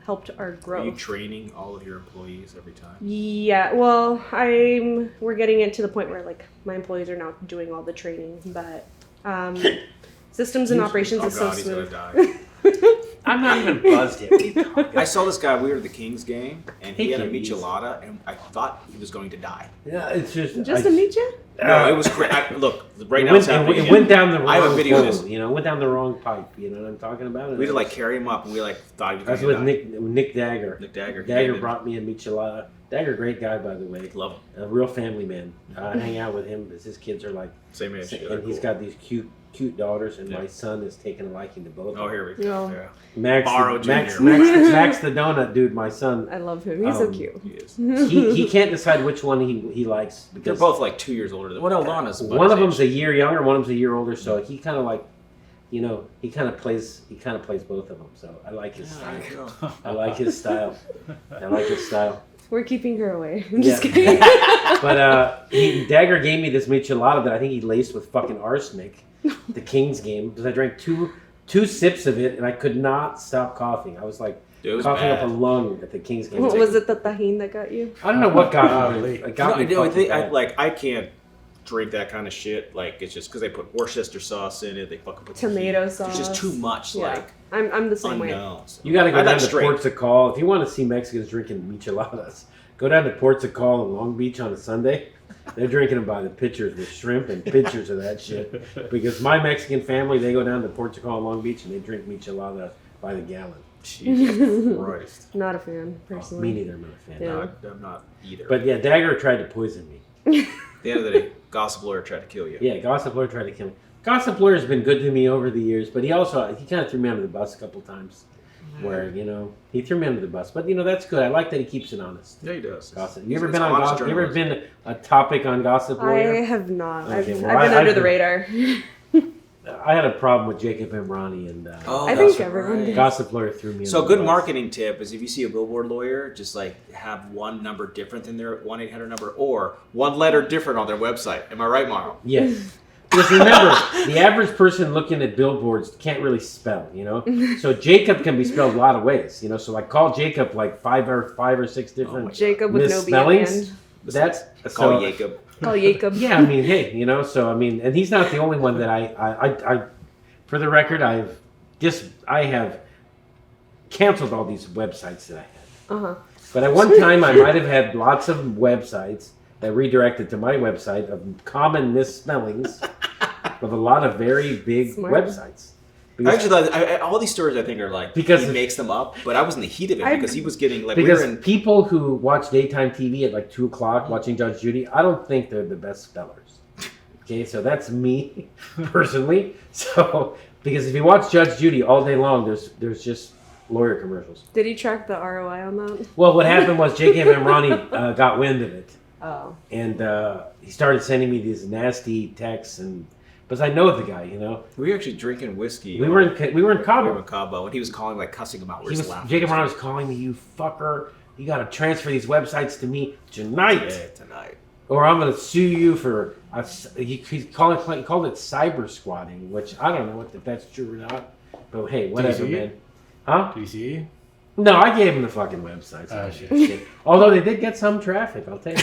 helped our growth. Are you training all of your employees every time? Yeah, well, we're getting it to the point where my employees are now doing all the training, but systems and operations Oh is so God, he's gonna smooth. die. I'm not even buzzed yet. What are you talking I saw this guy. We were at the Kings game, and he Hey, had a Kings. michelada, and I thought he was going to die. Yeah, it's just Just to meet you? No, it was great. Look, right It now went, it's happening. it again. went down the wrong I have a video of hole, this. it went down the wrong pipe. You know what I'm talking about? We had to carry him up, and we thought he was I was going with to die. Nick Dagger. Nick Dagger. Dagger brought me a michelada. Dagger, great guy, by the way. Love him. A real family man. I hang out with him because his kids are Same age. and he's got these cute daughters, and Yeah. my son is taking a liking to both. Oh, of them. here we go. No. Yeah. Max, Borrow Max, Jr. Max the donut dude. My son, I love him. He's so Um, cute. He is. he can't decide which one he likes They're because both 2 years older than. Well, no, Lana's about one his of them's a age. year younger, one of them's a year older. So he kind of he kind of plays both of them. So I like his Yeah, there style. you go. I like his style. I like his style. We're keeping her away. I'm just Yeah. kidding. But Dagger gave me this michelada that I think he laced with fucking arsenic. The Kings game because I drank two sips of it and I could not stop coughing. I was It was coughing bad. up a lung at the Kings game. What was it, the tahine that got you? I don't know what got me. Golly. It got me. No, fucking bad. I can't drink that kind of shit. It's just because they put Worcester sauce in it. They fucking put Tomato It's just sauce. too much. Yeah. I'm the same way. Unknown. So. You got to go I down like to straight. Ports of Call if you want to see Mexicans drinking micheladas. Go down to Ports of Call in Long Beach on a Sunday. They're drinking them by the pitchers with shrimp and pitchers of that shit. Because my Mexican family, they go down to Ports of Call in Long Beach and they drink michelada by the gallon. Jesus Christ. Not a fan, personally. Me neither, I'm not a fan. Yeah. No, I'm not either. But yeah, Dagger tried to poison me. at the end of the day, gossip lawyer tried to kill you. Yeah, Gossip Lawyer tried to kill me. Gossip Lawyer's been good to me over the years, but he kind of threw me under the bus a couple times. Where he threw me under the bus, but that's good. I like that he keeps it honest. Yeah, he does. Gossip. You ever It's been on honest gossip? You ever journalism. been a topic on Gossip I Lawyer? have not. Okay, I've well, been I've under the been- radar. I had a problem with Jacob Emrani and Oh, I that's think everyone did. Gossip Lawyer threw me. So a under good the bus. marketing tip is if you see a billboard lawyer, just have one number different than their 1-800 number or one letter different on their website. Am I right, Maro? Yes. Because remember, the average person looking at billboards can't really spell, So Jacob can be spelled a lot of ways, So call Jacob five or six different Jacob with no B at the misspellings. end. That's Call Jacob. Call Jacob. Yeah, I mean, hey, and he's not the only one that I for the record, I have canceled all these websites that I had. Uh-huh. But at one time, I might have had lots of websites that redirected to my website of common misspellings of a lot of very big Smart. websites. Actually, all these stories I think are like Because he makes them up, but I was in the heat of it because he was getting like because we were in. people who watch daytime TV at like 2:00 watching Judge Judy, I don't think they're the best spellers. Okay, so that's me personally. So because if you watch Judge Judy all day long, there's just lawyer commercials. Did he track the ROI on that? Well, what happened was J.K. Mamrani got wind of it, Oh. and he started sending me these nasty texts, and because I know the guy, you know. We were actually drinking whiskey. We were in Cabo. We were in Cabo, and he was calling like cussing him out. J.K. Mamrani was calling me, "You fucker! You got to transfer these websites to me tonight, tonight, or I'm going to sue you for." He called it cyber squatting, which I don't know if that's true or not. But hey, whatever, man. Huh? Do you see? No, I gave him the fucking websites. Oh, shit. Although they did get some traffic, I'll tell you.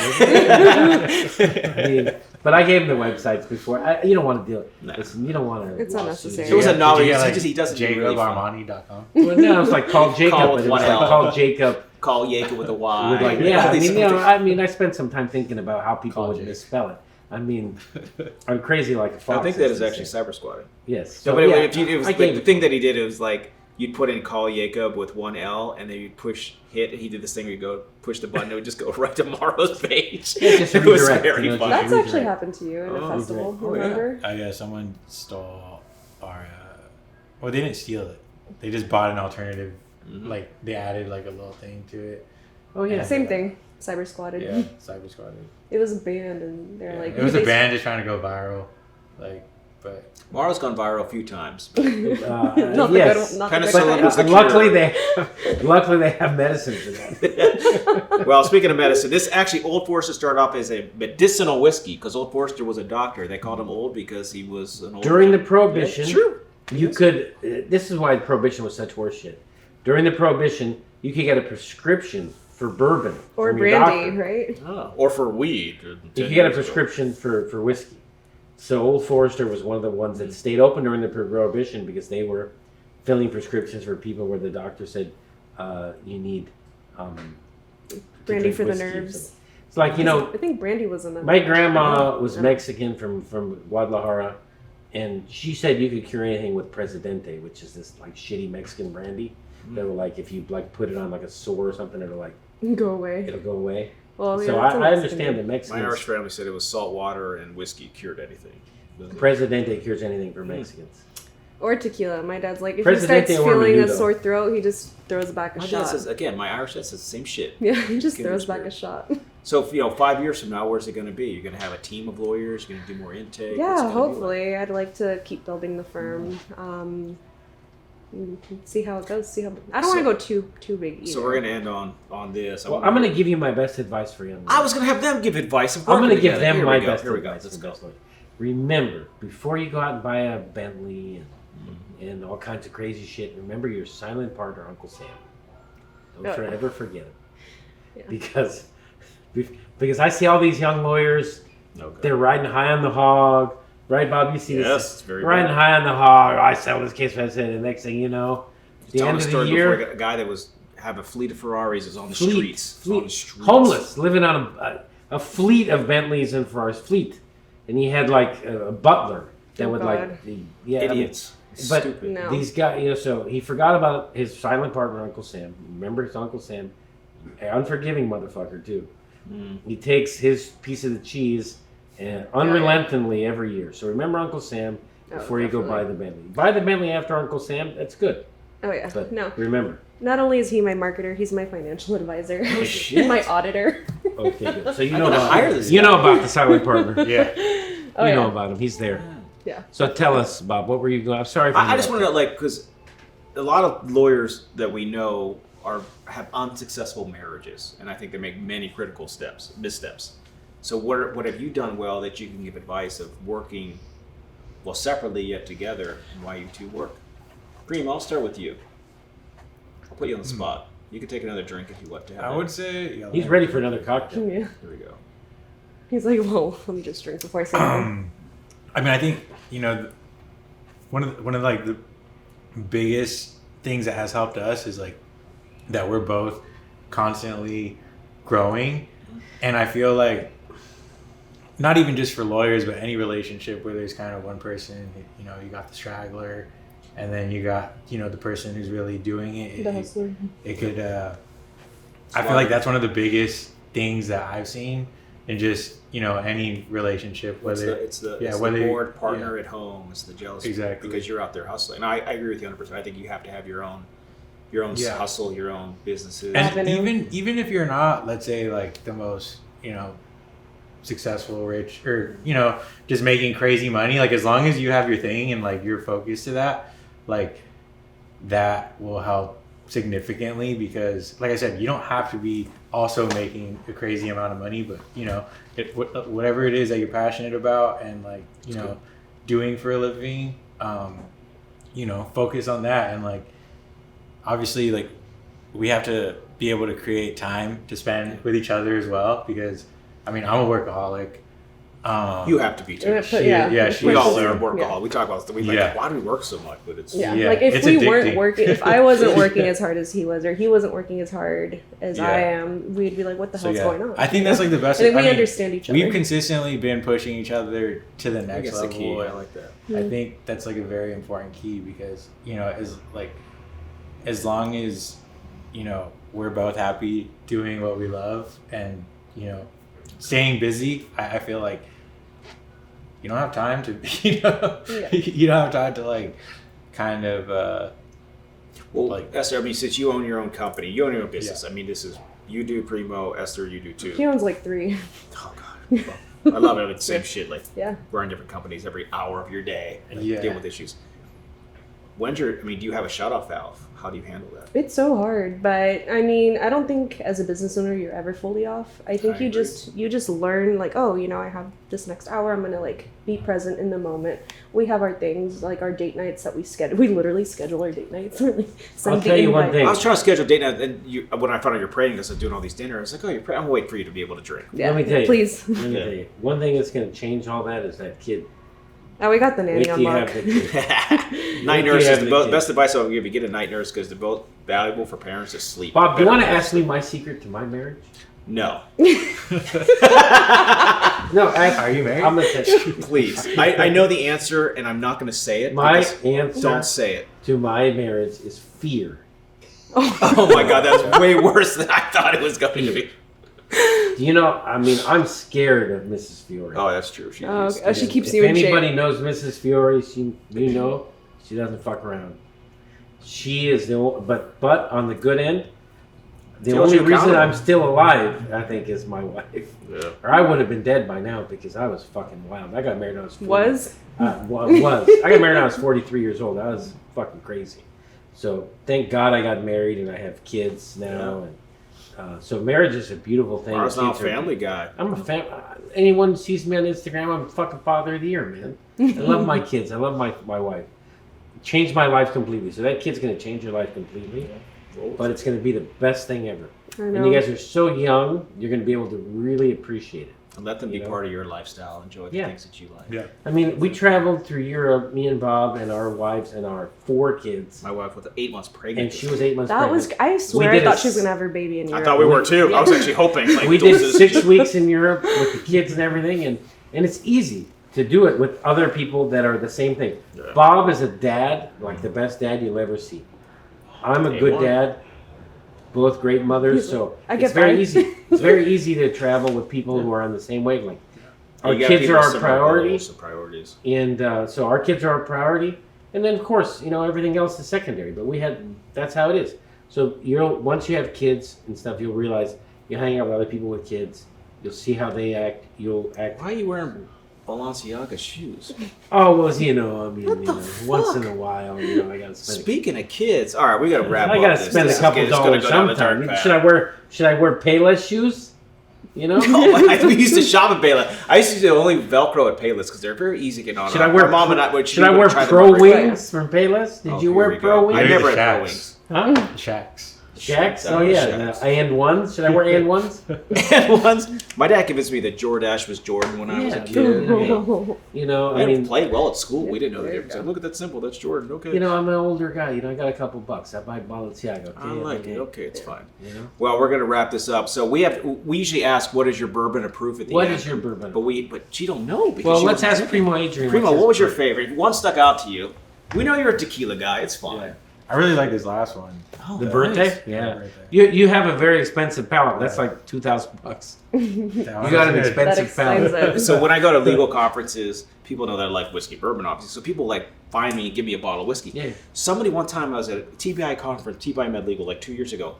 But I gave him the websites before. You don't want to deal. Listen, you don't want to. It's unnecessary. It was a novelty. Like, He doesn't JacobArmani.com. Well, no, it's like call Jacob, Call but with it was one like L. call Jacob. Call Jacob with a Y. With like, yeah, I mean, I spent some time thinking about how people Call would Jake. misspell it. I mean, I'm crazy like a fox. I think that is actually cyber squatting. Yes. So, So, but yeah, it was I like, gave the it- thing that he did. It was like you'd put in call Jacob with one L, and then you'd push hit. And he did this thing where you go push the button, it would just go right to Morrow's page. Yeah, just it was redirect, very you know, funny. That's redirect. actually happened to you in a festival, remember? Oh yeah, someone stole our. Well, they didn't steal it. They just bought an alternative. Like they added like a little thing to it. Oh yeah. Same thing. Cyber squatted. Yeah, cyber squatting. It was a band, and they're like. It was a band just trying to go viral, like, but Morrow's gone viral a few times. Not the yes. good one. Not the Penicillin good was one. the Luckily they have medicine for that. Well, speaking of medicine, this actually Old Forester started off as a medicinal whiskey because Old Forester was a doctor. They called him old because he was an old. During the Prohibition, Yeah, true. you could. This is why Prohibition was such horseshit. During the Prohibition, you could get a prescription for bourbon Or from your brandy, doctor. right? Oh, or for weed. You could get a prescription for whiskey. So Old Forester was one of the ones that stayed open during the Prohibition because they were filling prescriptions for people where the doctor said you need to Brandy drink for the whiskey or nerves. something. It's like, you know, I think brandy was in the. my grandma was Mexican from Guadalajara, and she said you could cure anything with Presidente, which is this like shitty Mexican brandy. That will like if you like put it on like a sore or something, it'll Go away. go away. Well, So yeah, that's a I Mexican understand name. that My Mexicans Irish family said it was salt water and whiskey cured anything. Presidente cures anything for Mexicans. Or tequila. My dad's like, if Presidente he starts or feeling a Menudo. sore throat, he just throws back a My dad shot. says again. My Irish dad says the same shit. Yeah, he just Give throws him back spirit. a shot. So 5 years from now, where's it going to be? You're going to have a team of lawyers. You're going to do more intake. What's it Yeah, gonna be hopefully. I'd like to keep building the firm. See how it goes. I don't want to go too big either. So we're going to end on this. Well, I'm going to give you my best advice for young. I was going to have them give advice. Of I'm going to give together. them Here my we go. best Here we go. advice. Let's and go. best way. Remember, before you go out and buy a Bentley and all kinds of crazy shit, remember your silent partner, Uncle Sam. Don't ever forget it. Yeah. Because I see all these young lawyers, Okay. they're riding high on the hog. Right, Bob? You see Yes, this? it's very riding bad. high on the hog. I settled this case, and the next thing you know, the Telling end a of story the before year, a guy that was have a fleet of Ferraris is on the streets. On the streets. homeless, living on a fleet of Bentleys and Ferraris, fleet, and he had like a butler that Oh, would God. like, yeah, I mean, Idiots. but Stupid. No. these guys, so he forgot about his silent partner, Uncle Sam. Remember his Uncle Sam, unforgiving motherfucker too. He takes his piece of the cheese and unrelentingly every year. So remember Uncle Sam before you go buy the Bentley. Buy the Bentley after Uncle Sam. That's good. Oh yeah. But No. remember. Not only is he my marketer, he's my financial advisor. Oh, shit. And my auditor. Okay, good. So you I'm know gonna about hire this you guy. know about the silent partner. yeah. Oh, you yeah. know about him. He's there. Yeah. So tell us, Bob. What were you going? I'm sorry. For I just want to know, like, because a lot of lawyers that we know have unsuccessful marriages, and I think they make many critical missteps. So what have you done well that you can give advice of working, well, separately yet together, and why you two work? Bream, I'll start with you. I'll put you on the spot. You can take another drink if you want to have I it. would say He's ready for another cocktail. Yeah. Here we go. He's like, well, let me just drink before I say anything. I mean, I think one of like the biggest things that has helped us is like that we're both constantly growing, and I feel like not even just for lawyers, but any relationship where there's kind of one person, you got the straggler, and then you got the person who's really doing it. The hustler. It could. I feel like that's one of the biggest things that I've seen in just any relationship. Whether it's the whether board partner at home, it's the jealousy. Exactly. Because you're out there hustling. And I agree with you 100%. I think you have to have your own hustle, your own businesses. And even if you're not, let's say, like the most successful, rich, or just making crazy money, like as long as you have your thing and like you're focused to that, like that will help significantly. Because like I said, you don't have to be also making a crazy amount of money, but whatever it is that you're passionate about and like doing for a living, focus on that. And like obviously, like we have to be able to create time to spend with each other as well, because I mean, I'm a workaholic. You have to be too. We all are workaholic. Yeah. We talk about like, why do we work so much? But it's like if we weren't working, if I wasn't working as hard as he was, or he wasn't working as hard as I am, we'd be like, what the hell's going on? I think that's like the best. I think we understand each other. We've consistently been pushing each other to the next level. The key. I like that. I think that's like a very important key, because as long as we're both happy doing what we love and staying busy, I feel like you don't have time to you don't have time to like kind of Esther, I mean, since you own your own company, you own your own business. I mean, this is you do Primo, Esther, you do too. He owns like 3. Oh god, well, I love it. It's the same shit. Like running different companies every hour of your day, and deal with issues. Do you have a shut-off valve? How do you handle that? It's so hard, but I mean, I don't think as a business owner you're ever fully off. I think you just learn like, I have this next hour, I'm gonna like be present in the moment. We have our things like our date nights that we schedule. We literally schedule our date nights. I'll tell you one thing. I was trying to schedule date night, and when I found out you're praying, because I'm doing all these dinners, I was like, you're praying. I'm waiting for you to be able to drink. Yeah, let me tell you. Please. Let me tell you. One thing that's gonna change all that is that kid. Oh, we got the nanny on lock. Night nurse is the best advice I'll give you. Get a night nurse, because they're both valuable for parents to sleep. Bob, do you want to ask me my secret to my marriage? No. No, are you married? I'm gonna tell you. Please. I know the answer, and I'm not going to say it. My answer don't say it. To my marriage is fear. Oh my god, that's way worse than I thought it was going to be. I'm scared of Mrs. Fiore. Oh, that's true. She keeps you in shape. If anybody knows Mrs. Fiore, she doesn't fuck around. She is but on the good end, the only reason I'm still alive, I think, is my wife. Yeah. Or I would have been dead by now, because I was fucking wild. I got married when I was 40. I got married when I was 43 years old. I was fucking crazy. So thank God I got married and I have kids now. Yeah. And so marriage is a beautiful thing. Mars not a family guy. I'm a family. Anyone sees me on Instagram, I'm fucking father of the year, man. I love my kids. I love my wife. Changed my life completely. So that kid's going to change your life completely. But it's going to be the best thing ever. And you guys are so young, you're going to be able to really appreciate it. And let them be part of your lifestyle. Enjoy the things that you like. Yeah. I mean, we traveled through Europe, me and Bob and our wives and our 4 kids. My wife was 8 months pregnant. And she was 8 months pregnant. I swear I thought she was going to have her baby in Europe. I thought we were too. I was actually hoping. Like, we did 6 weeks in Europe with the kids and everything. And it's easy to do it with other people that are the same thing. Yeah. Bob is a dad, like the best dad you'll ever see. I'm a good dad. Both great mothers, so it's very easy. It's very easy to travel with people who are on the same wavelength. Our kids are our priority, and so our kids are our priority, and then of course everything else is secondary. But that's how it is. So once you have kids and stuff, you'll realize you hang out with other people with kids. You'll see how they act. You'll act. Why are you wearing Balenciaga shoes? Oh, well, once in a while, I gotta spend. Speaking of kids, all right, we gotta wrap up. I gotta spend a couple dollars sometime. Should I wear Payless shoes? We used to shop at Payless. I used to do only Velcro at Payless because they're very easy to get on. Should I wear Pro Wings from Payless? Did you wear Pro Wings? I never had Pro Wings. Huh? Shacks? Oh, yeah. And ones? Should I wear and ones? And ones? My dad convinced me that Jordache was Jordan when I was a kid. I played well at school. We didn't know the difference. Look at that symbol. That's Jordan. Okay. I'm an older guy. I got a couple bucks. I buy Balenciaga. Okay? I like it. Okay, it's fine. Well, we're going to wrap this up. So we usually ask, what is your bourbon of proof at the end? What is your bourbon? But she don't know. Well, let's ask Primo Adrian. Primo, what was your favorite? One stuck out to you. We know you're a tequila guy. It's fine. I really like this last one. Oh, The nice. birthday? The Yeah. birthday. You have a very expensive palate. That's like $2,000. That You one got was an good. expensive explains palate. it. So when I go to legal conferences, people know that I like whiskey bourbon, obviously. So people like find me and give me a bottle of whiskey. Yeah. Somebody one time, I was at a TBI conference, TBI Med Legal, like 2 years ago.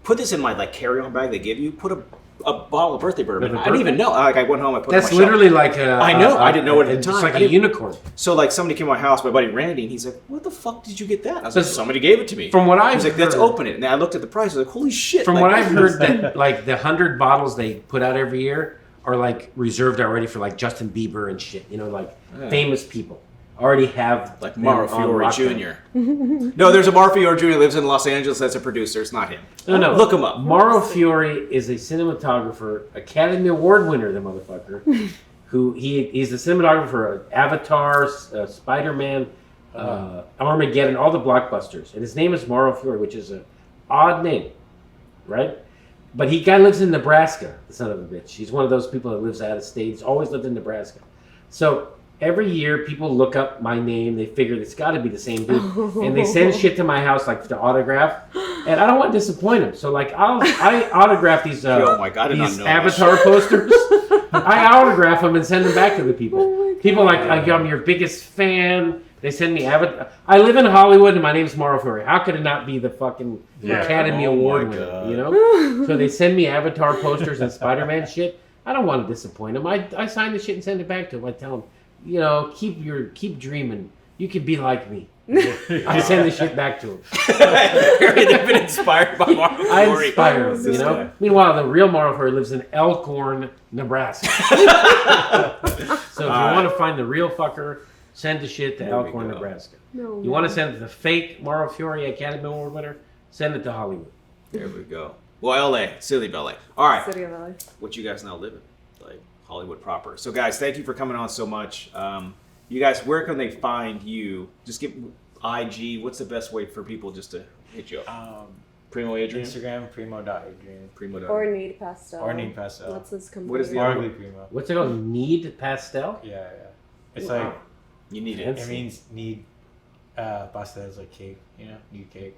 Put this in my like carry-on bag they give you. Put a bottle of birthday bourbon. With a I didn't even birthday? know. Like I went home, I put That's it on my literally shelf. like a... I know. I didn't know it at the It's time. like I a didn't- unicorn. So like somebody came to my house, my buddy Randy, and he's like, "What the fuck did you get that?" I was like, So- "Somebody gave it to me." From what I've He's like, "Let's heard- open it." And I looked at the price. I was like, "Holy shit!" From like, what I've heard, that like the 100 bottles they put out every year are like reserved already for like Justin Bieber and shit. You know, like Yeah. famous people already have like them Mauro on Fiore lockdown. Jr. No, there's a Mauro Fiore Jr. who lives in Los Angeles. That's a producer. It's not him. No. Look him up. Mauro Fiore is a cinematographer, Academy Award winner, the motherfucker. He's the cinematographer of Avatar, Spider-Man, Armageddon, all the blockbusters. And his name is Mauro Fiore, which is an odd name, right? But guy lives in Nebraska, the son of a bitch. He's one of those people that lives out of state. He's always lived in Nebraska. So every year people look up my name. They figure it's got to be the same dude. And they send shit to my house like to autograph. And I don't want to disappoint him. So like I autograph these, Oh my God, I did not these know Avatar posters. I autograph them and send them back to the people. Oh People like, I'm your biggest fan. They send me Avatar. I live in Hollywood and my name's Mauro Fiore. How could it not be the fucking Academy Oh my Award winner? God. You know? So they send me Avatar posters and Spider-Man shit. I don't want to disappoint them. I sign the shit and send it back to them. I tell them, you know, keep dreaming. You can be like me. I send the shit back to them. They've been inspired by Mauro Fiore. I inspire them, you This know? guy. Meanwhile, the real Mauro Fiore lives in Elkhorn, Nebraska. So if you want to find the real fucker, send the shit to There we Elkhorn, go. Nebraska. No, You want to send the fake Mauro Fiore Academy Award winner? Send it to Hollywood. There we go. Well, LA, City of LA. All right. City of LA. What you guys now live in, like Hollywood proper. So, guys, thank you for coming on so much. You guys, where can they find you? Just give IG. What's the best way for people just to hit you up? Primo Adrian? Instagram, primo.adrian. Primo. Or Need Pastel. Or Need Pastel. That's his company. What is the Or other Ugly one? Primo. What's it called? Need Pastel? Yeah. It's Wow. like, You need Fancy. it. it means need, pastel is like cake, you know? Need cake.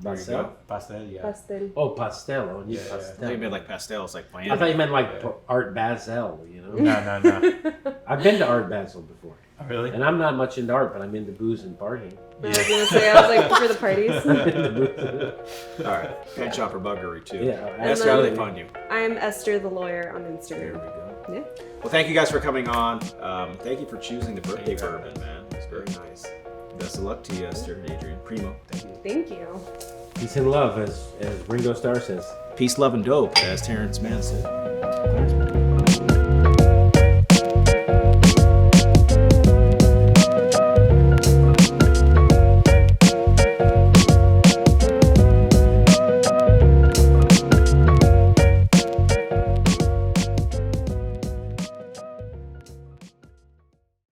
Pastel? Pastel, yeah. Pastel. Oh, pastel. Oh, Need Yeah, yeah. I Pastel. thought you meant like pastels, like I thought you meant like Yeah. Art Basel, you know? No. I've been to Art Basel before. Oh, really? And I'm not much into art, but I'm into booze and partying. I was gonna say, I was like, for the parties. I'm into booze. All right. Pen shopper buggery, too. Yeah, Esther, how do they absolutely. find you? I am Esther the lawyer on There we Instagram. go. Yeah. Well, thank you guys for coming on. Thank you for choosing the birthday Thank you. bourbon, man. It's very nice. Best of luck to you, Esther and Adrian. Primo, thank you. Thank you. Peace and love, as Ringo Starr says. Peace, love, and dope, as Terrence Mann said.